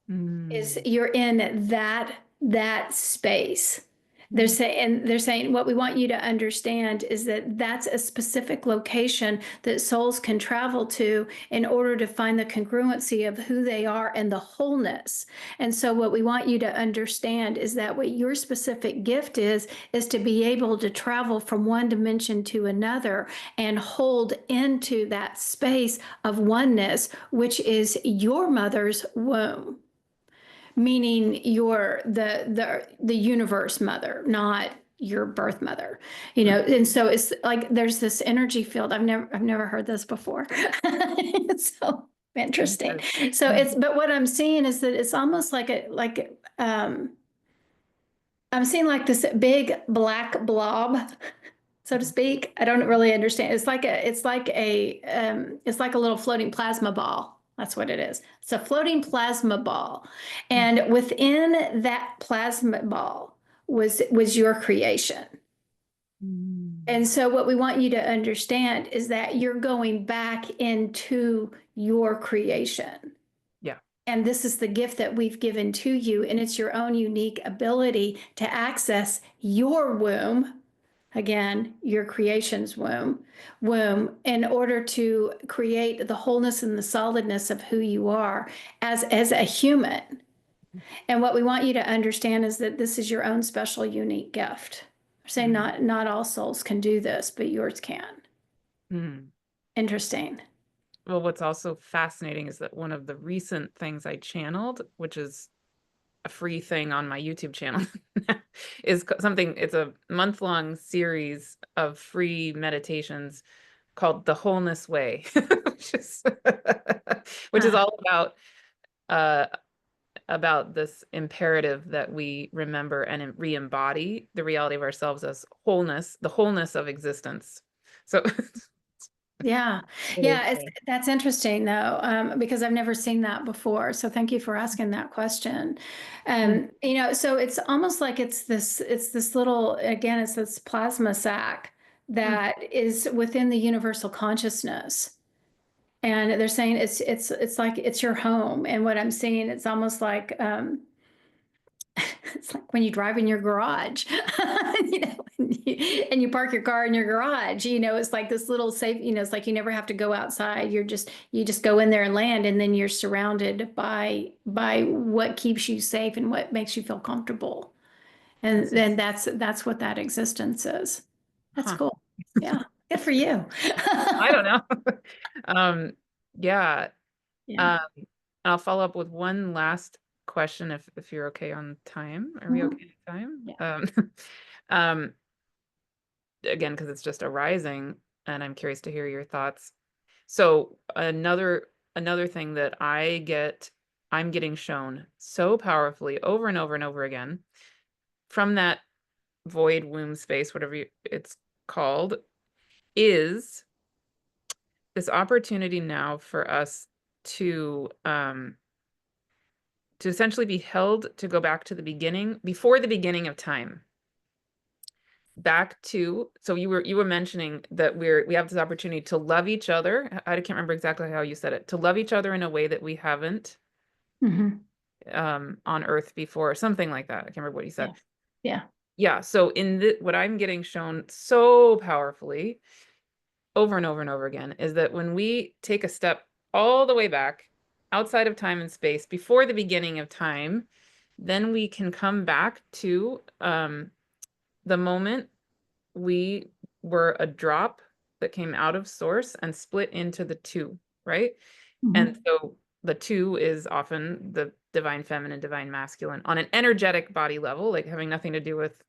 is Mm. you're in that space. They're saying what we want you to understand is that that's a specific location that souls can travel to in order to find the congruency of who they are and the wholeness. And so what we want you to understand is that what your specific gift is to be able to travel from one dimension to another and hold into that space of oneness, which is your mother's womb, meaning you're the universe mother, not your birth mother. And so it's like there's this energy field. I've never heard this before. It's so interesting. So Mhm. but what I'm seeing is that it's almost I'm seeing like this big black blob so to speak. I don't really understand. It's like a little floating plasma ball. That's what it is. It's a floating plasma ball. And within that plasma ball was your creation. And Mm. so what we want you to understand is that you're going back into your creation. Yeah. And this is the gift that we've given to you, and it's your own unique ability to access your womb, again, your creation's womb, in order to create the wholeness and the solidness of who you are as a human. And what we want you to understand is that this is your own special, unique gift. I'm saying Mm. not all souls can do this, but yours can. Mm. Interesting. Well, what's also fascinating is that one of the recent things I channeled, which is a free thing on my YouTube channel, is something, it's a month-long series of free meditations called The Wholeness Way, which is Ah, all uh, about this imperative that we remember and re-embody the reality of ourselves as wholeness, the wholeness of existence. So yeah, really yeah, cool. that's interesting though, because I've never seen that before. So thank you for asking that question. Mm, So it's almost like it's this little, again, it's this plasma sac mm. that is within the universal consciousness. And they're saying it's like it's your home. And what I'm seeing, it's almost like it's like when you drive in your garage, and you park your car in your garage, it's like this little safe, it's like you never have to go outside. You just go in there and land, and then you're surrounded by what keeps you safe and what makes you feel comfortable. And That's then that's what that existence is. That's huh. cool. Yeah. Good for you. I don't know. Um, yeah. Yeah. Um, I'll follow up with one last question if you're okay on time. Are we Mhm. okay on time? Yeah. Um, again, because it's just arising, and I'm curious to hear your thoughts. So another thing that I'm getting shown so powerfully over and over and over again from that void womb space, whatever it's called, is this opportunity now for us to um to essentially be held to go back to the beginning, before the beginning of time, back to, so you were mentioning that we have this opportunity to love each other. I can't remember exactly how you said it, to love each other in a way that we haven't Hmm. on earth before, or something like that. I can't remember what you Yeah. said. Yeah. Yeah, so what I'm getting shown so powerfully over and over and over again is that when we take a step all the way back outside of time and space before the beginning of time, then we can come back to the moment we were a drop that came out of source and split into the two, right? And Hmm. so the two is often the divine feminine, divine masculine on an energetic body level, like having nothing to do with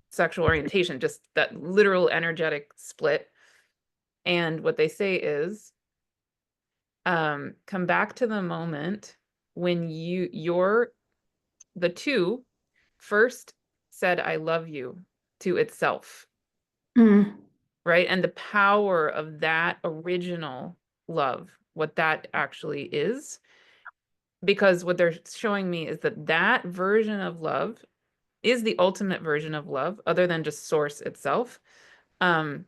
sexual orientation, just that literal energetic split. And what they say is, come back to the moment when the two first said, I love you to itself, Mm. right? And the power of that original love, what that actually is. Because what they're showing me is that that version of love is the ultimate version of love, other than just source itself. Um,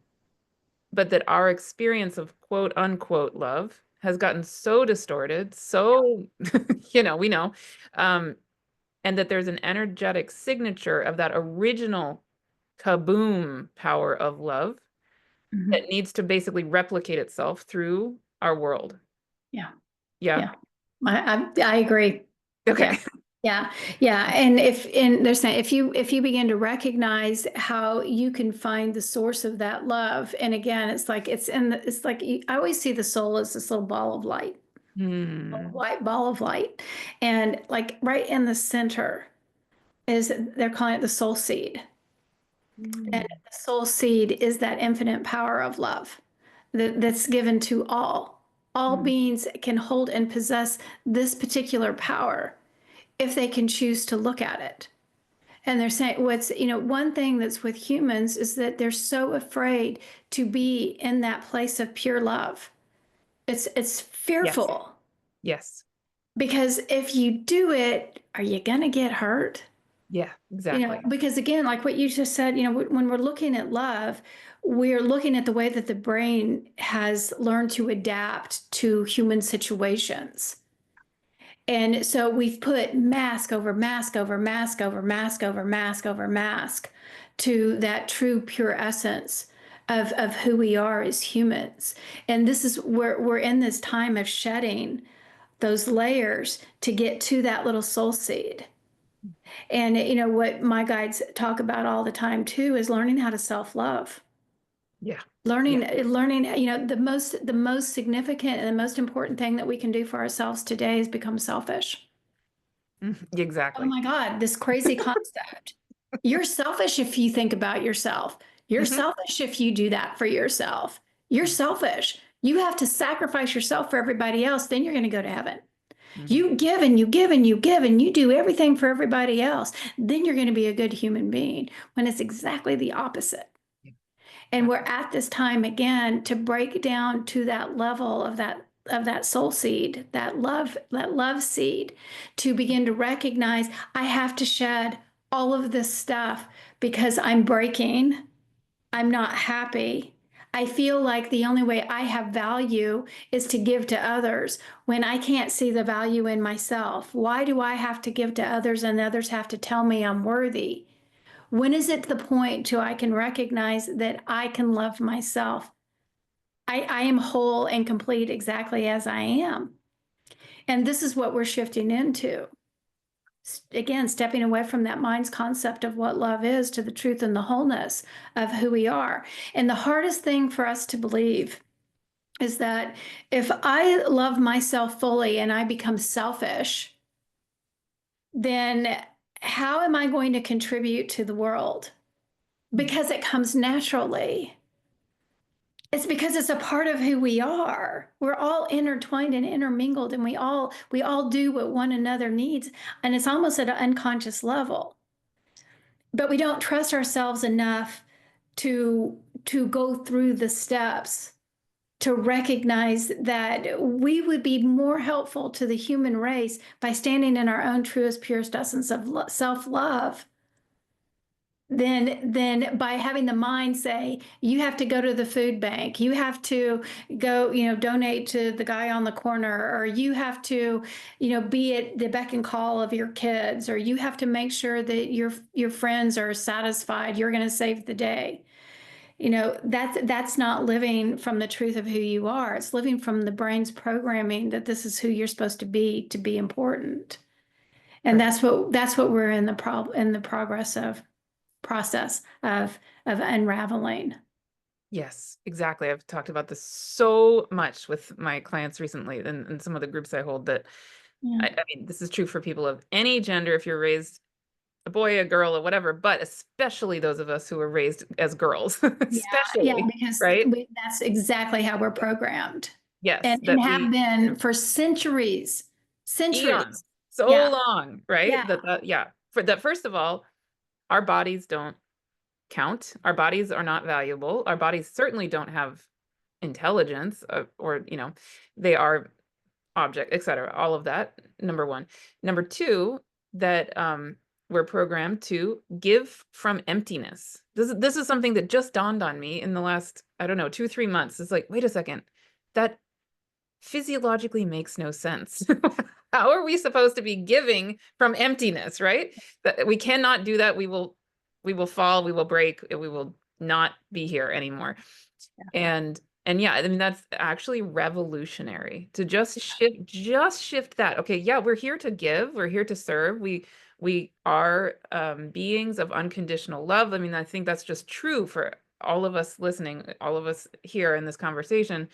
but that our experience of quote unquote love has gotten so distorted, so, we know, um, and that there's an energetic signature of that original kaboom power of love that Mhm. needs to basically replicate itself through our world. Yeah. Yeah. Yeah. I agree. Yeah. Okay. Yeah. Yeah. And they're saying if you begin to recognize how you can find the source of that love, and again, it's like it's like I always see the soul as this little ball of light, a Hmm. white ball of light. And like right in the center is they're calling it the soul seed. And Hmm. the soul seed is that infinite power of love that's given to all. All Hmm. beings can hold and possess this particular power if they can choose to look at it. And they're saying one thing that's with humans is that they're so afraid to be in that place of pure love. It's Yes. fearful Yes. because if you do it, are you going to get hurt? Yeah, exactly. Because again, like what you just said, when we're looking at love, we're looking at the way that the brain has learned to adapt to human situations. And so we've put mask over mask over mask over mask over mask over mask to that true pure essence of who we are as humans. And this is where we're in this time of shedding those layers to get to that little soul seed. And what my guides talk about all the time too is learning how to self-love. Yeah. Yeah. Learning, the most significant and the most important thing that we can do for ourselves today is become selfish. Oh Exactly. my God, this crazy concept. You're selfish if you think about yourself. You're Hmm. selfish if you do that for yourself. You're selfish. You have to sacrifice yourself for everybody else, then you're going to go to heaven. Hmm. You give and you give and you give and you do everything for everybody else, then you're going to be a good human being when it's exactly the opposite. And we're Exactly. at this time again to break down to that level of that soul seed, that love seed, to begin to recognize I have to shed all of this stuff because I'm breaking. I'm not happy. I feel like the only way I have value is to give to others when I can't see the value in myself. Why do I have to give to others and others have to tell me I'm worthy? When is it the point to I can recognize that I can love myself? I am whole and complete exactly as I am. And this is what we're shifting into. Again, stepping away from that mind's concept of what love is to the truth and the wholeness of who we are. And the hardest thing for us to believe is that if I love myself fully and I become selfish, then how am I going to contribute to the world? Because it comes naturally. It's because it's a part of who we are. We're all intertwined and intermingled, and we all do what one another needs, and it's almost at an unconscious level. But we don't trust ourselves enough to go through the steps to recognize that we would be more helpful to the human race by standing in our own truest, purest essence of self-love than by having the mind say you have to go to the food bank, you have to go donate to the guy on the corner, or you have to be at the beck and call of your kids, or you have to make sure that your friends are satisfied, you're going to save the day. That's not living from the truth of who you are. It's living from the brain's programming that this is who you're supposed to be important. And Right. that's what we're in the progress of process of unraveling. Yes, exactly. I've talked about this so much with my clients recently and some of the groups I hold that Yeah. I mean, this is true for people of any gender if you're raised a boy, a girl, or whatever, but especially those of us who were raised as girls, Yeah, yeah, especially, because right? that's exactly how we're programmed, Yes, and that have we been for centuries, eons, centuries. so Yeah, long, right? yeah, Yeah. For that, first of all, our bodies don't count. Our bodies are not valuable. Our bodies certainly don't have intelligence, or they are object, etc. All of that, number one. Number two, that we're programmed to give from emptiness. This is something that just dawned on me in the last, I don't know, 2, 3 months. It's like, wait a second, that physiologically makes no sense. How are we supposed to be giving from emptiness, right? That we cannot do that. We will fall, we will break, we will not be here anymore. And yeah, I mean that's actually revolutionary to just shift that. Okay, yeah, we're here to give, we're here to serve. We are beings of unconditional love. I mean, I think that's just true for all of us listening, all of us here in this conversation.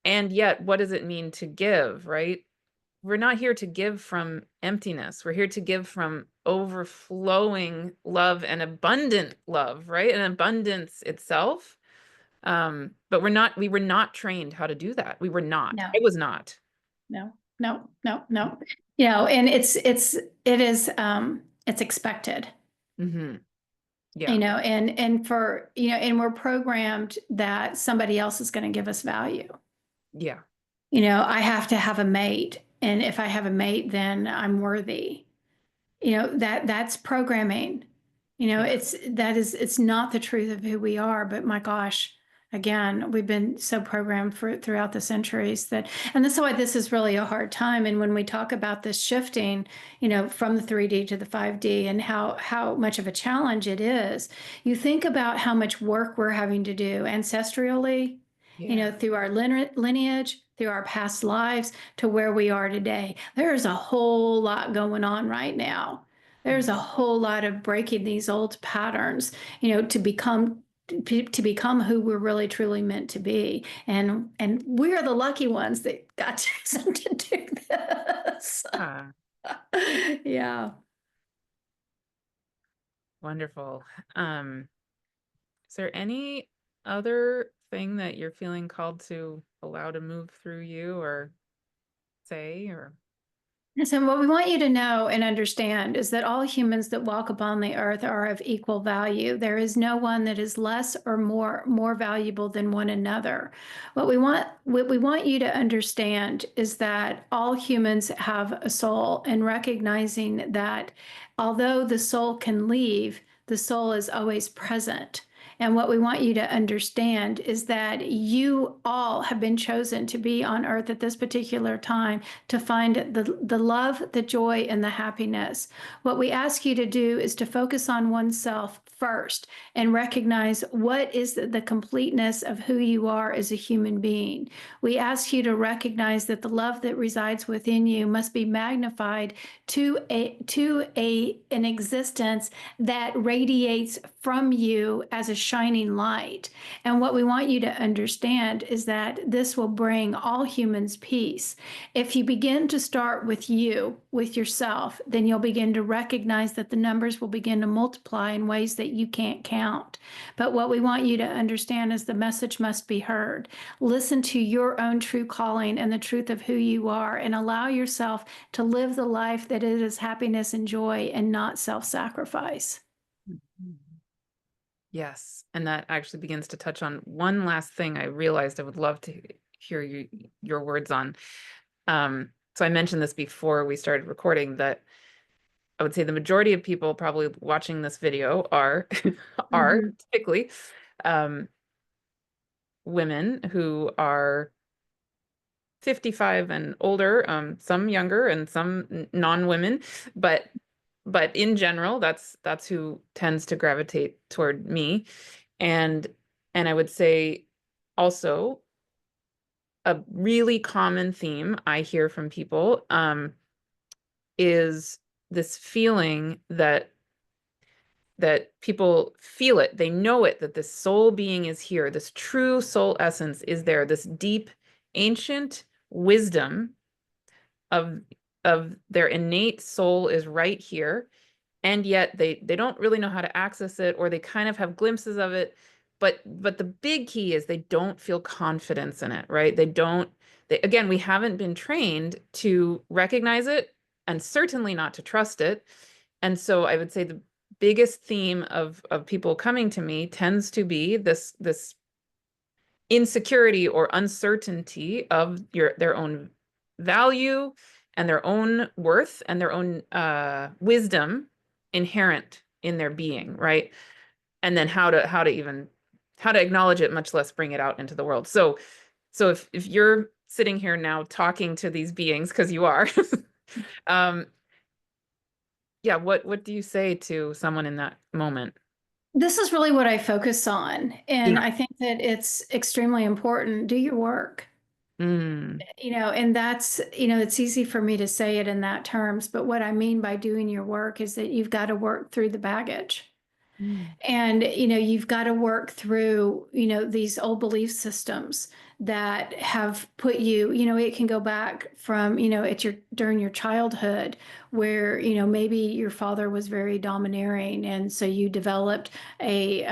And yet, what does it mean to give, right? We're not here to give from emptiness. We're here to give from overflowing love and abundant love, right? And abundance itself. But we were not trained how to do that. We were not. no, I was not. no, no, no, no. And it is. It's expected. Hmm. You Yeah. know, and for, you know, and we're programmed that somebody else is going to give us value. Yeah. You know, I have to have a mate, and if I have a mate, then I'm worthy. You know, that's programming. You know, Yeah. it's not the truth of who we are, but my gosh, again, we've been so programmed for throughout the centuries that, and that's why this is really a hard time. And when we talk about this shifting, you know, from the 3D to the 5D, and how much of a challenge it is, you think about how much work we're having to do ancestrally, you know, Yeah. through our lineage, through our past lives to where we are today. There's a whole lot going on right now. There's a Mhm. whole lot of breaking these old patterns, you know, to become who we're really truly meant to be. And we're the lucky ones that got chosen to do this. Ah, Yeah. wonderful. Is there any other thing that you're feeling called to allow to move through you or say or And so, what we want you to know and understand is that all humans that walk upon the earth are of equal value. There is no one that is less or more valuable than one another. What we want you to understand is that all humans have a soul, and recognizing that although the soul can leave, the soul is always present. And what we want you to understand is that you all have been chosen to be on earth at this particular time to find the love, the joy, and the happiness. What we ask you to do is to focus on oneself first and recognize what is the completeness of who you are as a human being. We ask you to recognize that the love that resides within you must be magnified to an existence that radiates from you as a shining light. And what we want you to understand is that this will bring all humans peace. If you begin to start with you, with yourself, then you'll begin to recognize that the numbers will begin to multiply in ways that you can't count. But what we want you to understand is the message must be heard. Listen to your own true calling and the truth of who you are, and allow yourself to live the life that is happiness and joy and not self-sacrifice. Mhm. Yes, and that actually begins to touch on one last thing I realized I would love to hear your words on. So I mentioned this before we started recording that I would say the majority of people probably watching this video are are Mhm. typically um, women who are 55 and older, some younger and some non-women, but in general, that's who tends to gravitate toward me. And I would say also a really common theme I hear from people is this feeling that people feel it, they know it, that this soul being is here, this true soul essence is there, this deep ancient wisdom of their innate soul is right here, and yet they don't really know how to access it, or they kind of have glimpses of it, but the big key is they don't feel confidence in it, right? Again, we haven't been trained to recognize it, and certainly not to trust it. And so I would say the biggest theme of people coming to me tends to be this insecurity or uncertainty of their own value and their own worth and their own wisdom inherent in their being, right? And then how to acknowledge it, much less bring it out into the world. So if you're sitting here now talking to these beings, because you are, um, yeah, what do you say to someone in that moment? This is really what I focus on. And Yeah. I think that it's extremely important. Do your work. Mm. You know, and that's, you know, it's easy for me to say it in that terms, but what I mean by doing your work is that you've got to work through the baggage. Mm. And, you know, you've got to work through, you know, these old belief systems that have put you, you know, it can go back from, you know, at your during your childhood where, you know, maybe your father was very domineering. And so you developed a,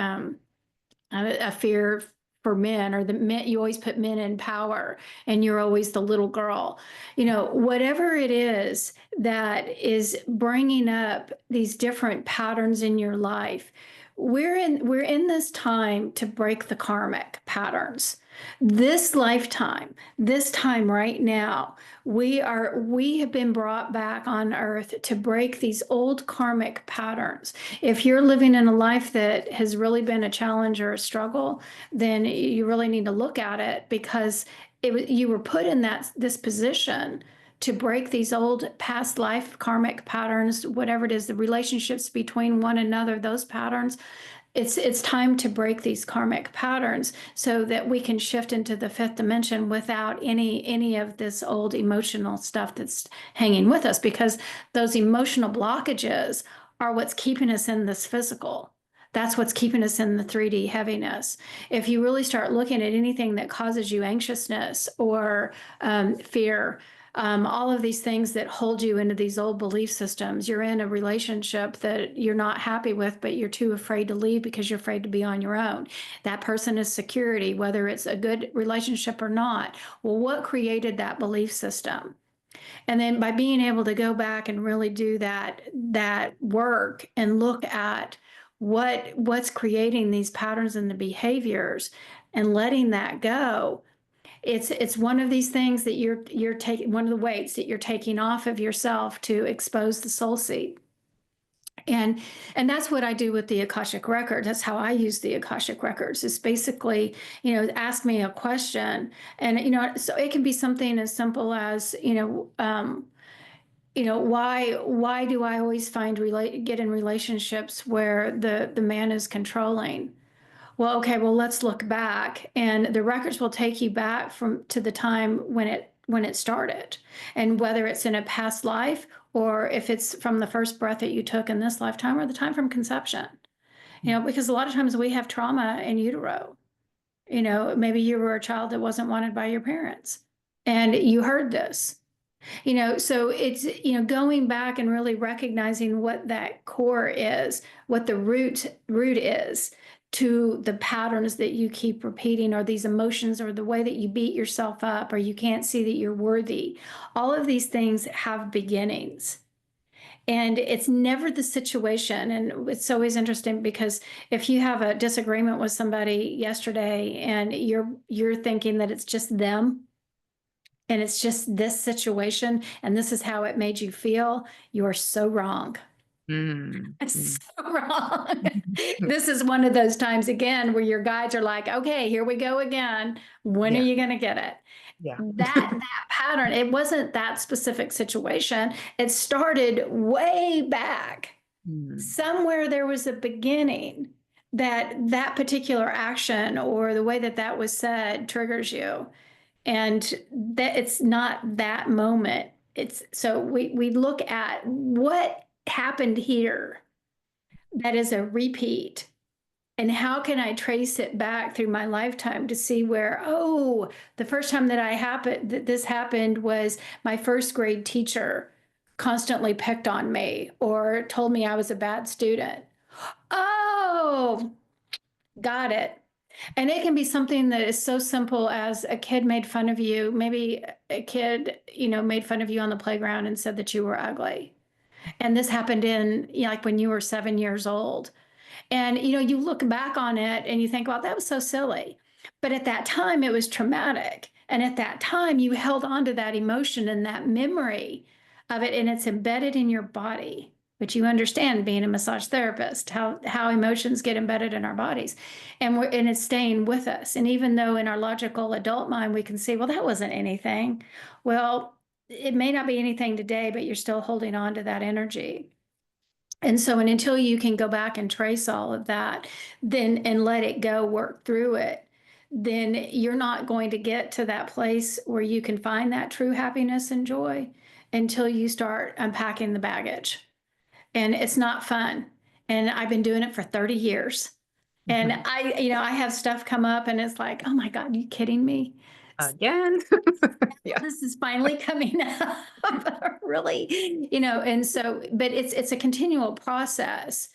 a fear for men, or the men, you always put men in power and you're always the little girl. Whatever it is that is bringing up these different patterns in your life, we're in this time to break the karmic patterns. This lifetime, this time right now, we have been brought back on earth to break these old karmic patterns. If you're living in a life that has really been a challenge or a struggle, then you really need to look at it, because you were put in this position to break these old past life karmic patterns, whatever it is, the relationships between one another, those patterns. It's time to break these karmic patterns so that we can shift into the fifth dimension without any of this old emotional stuff that's hanging with us, because those emotional blockages are what's keeping us in this physical. That's what's keeping us in the 3D heaviness. If you really start looking at anything that causes you anxiousness or fear, all of these things that hold you into these old belief systems. You're in a relationship that you're not happy with, but you're too afraid to leave because you're afraid to be on your own. That person is security, whether it's a good relationship or not. Well, what created that belief system? And then by being able to go back and really do that work and look at what's creating these patterns and the behaviors and letting that go, it's one of these things that you're taking, one of the weights that you're taking off of yourself to expose the soul seed. And that's what I do with the Akashic records. That's how I use the Akashic records. It's basically, ask me a question, and so it can be something as simple as, why do I always get in relationships where the man is controlling? Well, okay, well, let's look back, and the records will take you back to the time when it started, and whether it's in a past life or if it's from the first breath that you took in this lifetime or the time from conception. Because a lot of times we have trauma in utero. Maybe you were a child that wasn't wanted by your parents, and you heard this. So it's, going back and really recognizing what that core is, what the root is to the patterns that you keep repeating, or these emotions, or the way that you beat yourself up, or you can't see that you're worthy. All of these things have beginnings. And it's never the situation. And it's always interesting, because if you have a disagreement with somebody yesterday and you're thinking that it's just them, and it's just this situation, and this is how it made you feel, you are so wrong. Mm, It's mm. so wrong. This is one of those times again where your guides are like, okay, here we go again. When are Yeah, you going to get it? yeah. That pattern, it wasn't that specific situation. It started way back. Mm, Somewhere there was a beginning that particular action or the way that was said triggers you, and that it's not that moment. It's so we look at what happened here that is a repeat, and how can I trace it back through my lifetime to see where, oh, the first time that this happened was my first grade teacher constantly picked on me or told me I was a bad student. Oh, got it. And it can be something that is so simple as a kid made fun of you. Maybe a kid, made fun of you on the playground and said that you were ugly. And this happened like when you were 7 years old. And you look back on it and you think, well, that was so silly. But at that time, it was traumatic. And at that time, you held on to that emotion and that memory of it, and it's embedded in your body. But you understand, being a massage therapist, how emotions get embedded in our bodies, and it's staying with us. And even though in our logical adult mind we can see, well, that wasn't anything. Well, it may not be anything today, but you're still holding on to that energy. And so, and until you can go back and trace all of that, then and let it go, work through it, then you're not going to get to that place where you can find that true happiness and joy until you start unpacking the baggage. And it's not fun. And I've been doing it for 30 years. And mhm. I have stuff come up and it's like, oh my God, are you kidding me? Again. Yeah. This is finally coming up. Really, and so, but it's a continual process.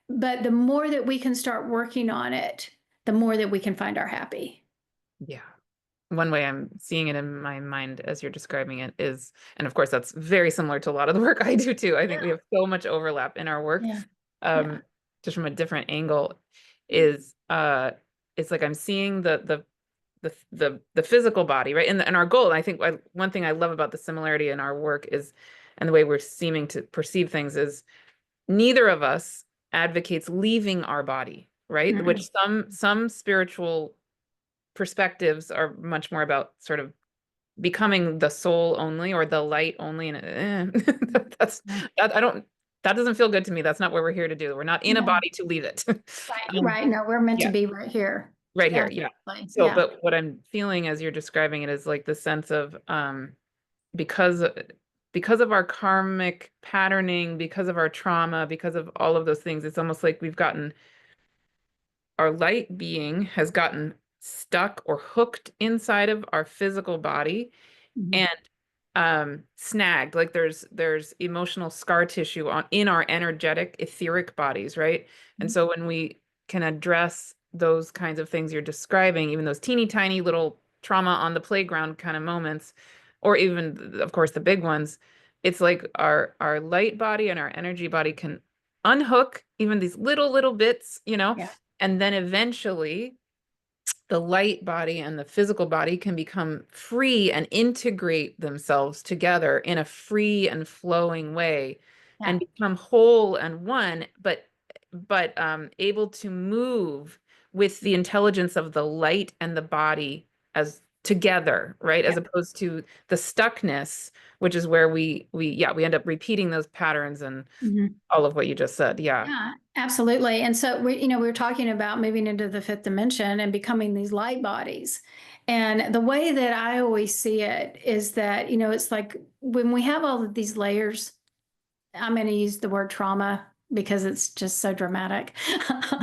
But the more that we can start working on it, the more that we can find our happy. Yeah. One way I'm seeing it in my mind as you're describing it is, and of course that's very similar to a lot of the work I do too. I think we have so much overlap in our work, Yeah. Yeah. um, just from a different angle. Is it's like I'm seeing the physical body, right? And our goal. I think one thing I love about the similarity in our work is, and the way we're seeming to perceive things is, neither of us advocates leaving our body, right? Mm-mm. Which some spiritual perspectives are much more about sort of becoming the soul only or the light only, and that's Yeah. that I don't that doesn't feel good to me. That's not what we're here to do. We're not in a No. body to leave it. Right. um, Right. No, we're meant to yeah, be right here. right here, yeah. Absolutely. So Yeah. but what I'm feeling as you're describing it is like the sense of, because because of our karmic patterning, because of our trauma, because of all of those things, it's almost like we've gotten, our light being has gotten stuck or hooked inside of our physical body, Mhm. and snagged. Like there's emotional scar tissue on in our energetic etheric bodies, right? And Mhm. so when we can address those kinds of things you're describing, even those teeny tiny little trauma on the playground kind of moments, or even of course the big ones, it's like our light body and our energy body can unhook even these little bits, Yeah. and then eventually the light body and the physical body can become free and integrate themselves together in a free and flowing way, Yeah. and become whole and one, but able to move with the intelligence of the light and the body as together, right? As Yeah. opposed to the stuckness, which is where we end up repeating those patterns and Mhm. all of what you just said. Yeah. Yeah, absolutely. And so we were talking about moving into the fifth dimension and becoming these light bodies. And the way that I always see it is that, it's like when we have all of these layers, I'm going to use the word trauma because it's just so dramatic.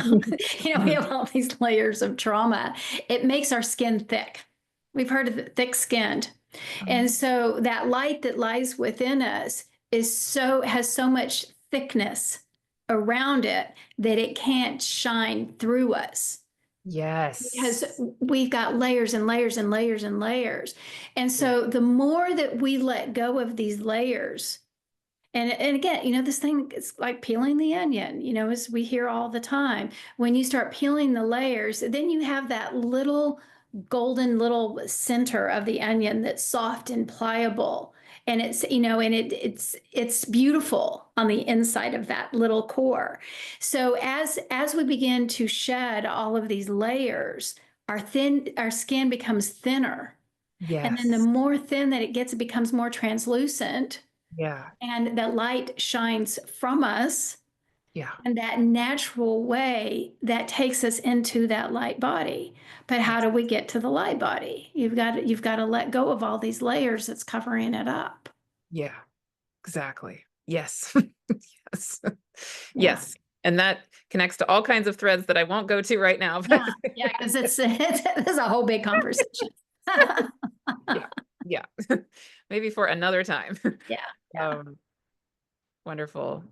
We have all these layers of trauma. It makes our skin thick. We've heard of it, thick skinned. And so that light that lies within us has so much thickness around it that it can't shine through us because Yes. we've got layers and layers and layers and layers. And Yeah. so the more that we let go of these layers, and again, this thing is like peeling the onion, as we hear all the time. When you start peeling the layers, then you have that little golden little center of the onion that's soft and pliable. And it's beautiful on the inside of that little core. So as we begin to shed all of these layers, our skin becomes thinner. And then the Yes. more thin that it gets, it becomes more translucent Yeah. and the light shines from us Yeah. in that natural way that takes us into that light body. But how Yes. do we get to the light body? You've got to let go of all these layers that's covering it up. Yeah. Exactly. Yes. Yes. Yeah. Yes. And that connects to all kinds of threads that I won't go to right now, Yeah. but Yeah. Because it's a whole big conversation. yeah. Yeah. Maybe for another time. Yeah. Yeah. Um, Wonderful.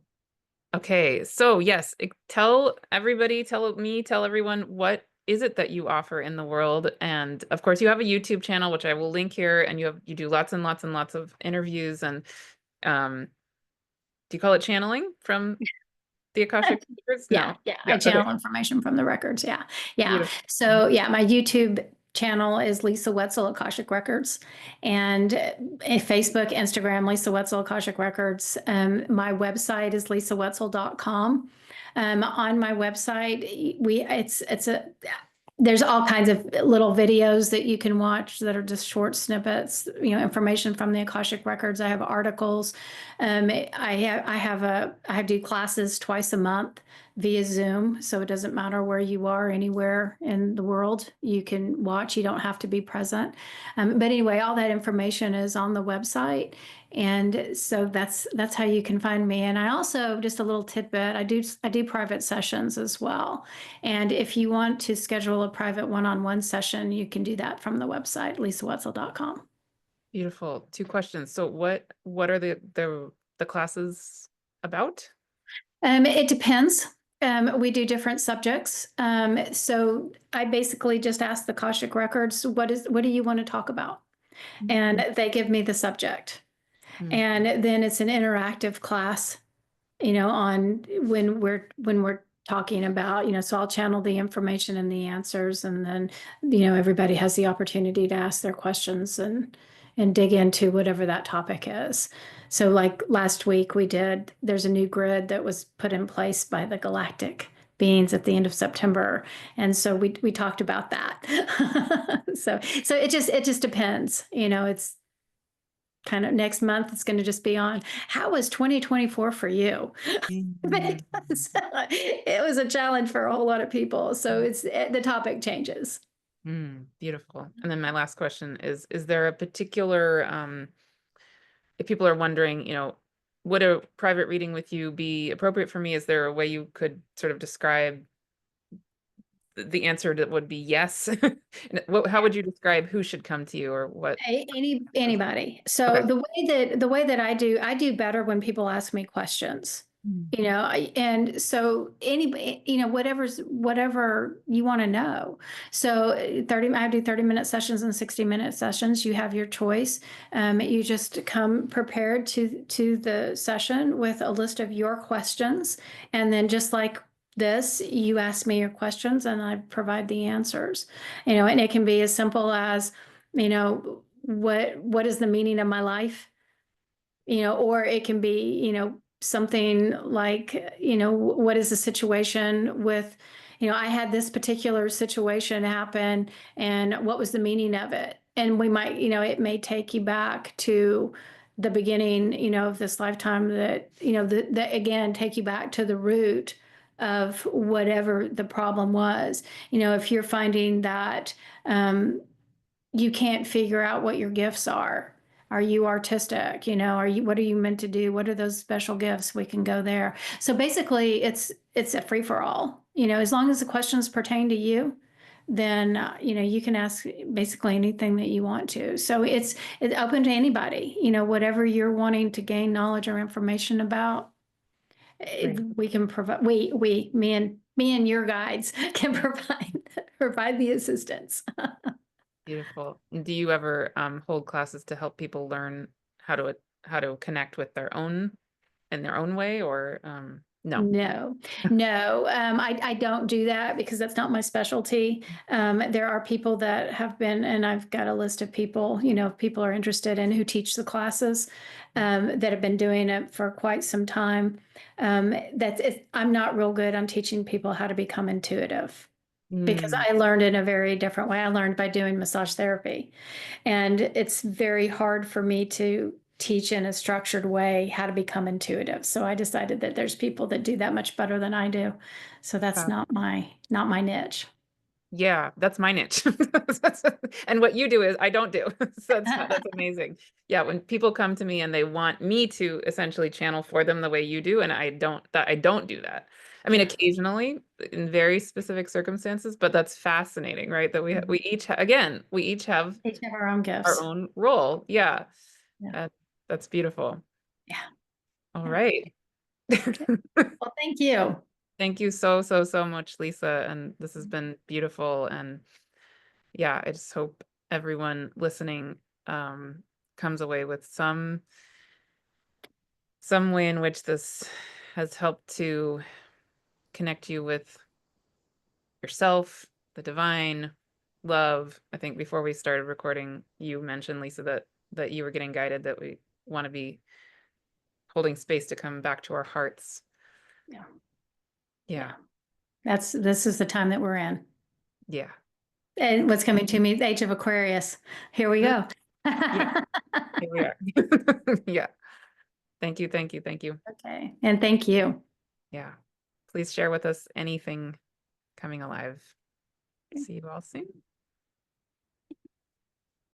Okay. So yes, tell everybody, tell me, tell everyone, what is it that you offer in the world? And of course, you have a YouTube channel, which I will link here, and you do lots and lots and lots of interviews and, um, do you call it channeling from the Akashic records? Yeah, No. yeah. Yeah. I Okay. channel information from the records. Yeah, yeah. Beautiful. So yeah, my YouTube channel is Lisa Wetsel Akashic Records, and Facebook, Instagram, Lisa Wetsel Akashic Records. My website is lisawetzel.com. On my website, it's a there's all kinds of little videos that you can watch that are just short snippets, information from the Akashic Records. I have articles. I do classes twice a month via Zoom, so it doesn't matter where you are, anywhere in the world, you can watch. You don't have to be present. But anyway, all that information is on the website, and so that's how you can find me. And I also, just a little tidbit, I do private sessions as well. And if you want to schedule a private one-on-one session, you can do that from the website, lisawetzel.com. Beautiful. Two questions. So what are the classes about? It depends. We do different subjects. So I basically just ask the Akashic records, what do you want to talk about? Mm, And they give me the subject. mm, And then it's an interactive class, on when we're talking about, so I'll channel the information and the answers, and then, everybody has the opportunity to ask their questions and dig into whatever that topic is. So like last week there's a new grid that was put in place by the galactic beings at the end of September. And so we talked about that. So it just depends. It's kind of next month it's going to just be on how was 2024 for you. mm, Because it was a challenge for a whole lot of people, so it's the topic changes. beautiful. And then my last question is there a particular, if people are wondering, would a private reading with you be appropriate for me? Is there a way you could sort of describe the answer that would be yes? And how would you describe who should come to you or what? Anybody. So Okay. the way that I do better when people ask me questions. Mm. And so anybody, whatever you want to know. So I do 30-minute sessions and 60-minute sessions. You have your choice. You just come prepared to the session with a list of your questions, and then just like this, you ask me your questions and I provide the answers. And it can be as simple as, what is the meaning of my life? Or it can be, something like, what is the situation with, I had this particular situation happen, and what was the meaning of it? And we might, it may take you back to the beginning, of this lifetime, that, that again, take you back to the root of whatever the problem was. If you're finding that, you can't figure out what your gifts are. Are you artistic? What are you meant to do? What are those special gifts? We can go there. So basically it's a free for all. As long as the questions pertain to you, then you can ask basically anything that you want to. So it's open to anybody. Whatever you're wanting to gain knowledge or information about, Great. we can provide. Me and your guides can provide the assistance. Beautiful. Do you ever hold classes to help people learn how to connect with their own in their own way or no? No, no, I don't do that because that's not my specialty. There are people that have been, and I've got a list of people, if people are interested in who teach the classes, that have been doing it for quite some time. I'm not real good on teaching people how to become intuitive because Mm, I learned in a very different way. I learned by doing massage therapy. And it's very hard for me to teach in a structured way how to become intuitive. So I decided that there's people that do that much better than I do. So that's uh, not my niche. yeah, that's my niche. And what you do is I don't do. So that's amazing. Yeah, when people come to me and they want me to essentially channel for them the way you do, and I don't do that. I mean, Yeah. occasionally in very specific circumstances, but that's fascinating, right? That we each again, we each have Each have our own our gifts. own role. Yeah. Yeah. Uh, that's beautiful. Yeah. All Yeah. right. Okay. Well, thank you. Thank you so, so, so much, Lisa. And this has been beautiful. And yeah, I just hope everyone listening comes away with some way in which this has helped to connect you with yourself, the divine, love. I think before we started recording, you mentioned, Lisa, that you were getting guided that we want to be holding space to come back to our hearts. Yeah. Yeah. Yeah. This is the time that we're in. Yeah. And what's coming to me, the age of Aquarius. Here we Mm, go. yeah. Here we are. Yeah. Thank you. Thank you. Thank you. Okay. And thank you. Yeah. Please share with us anything coming alive. See you all soon.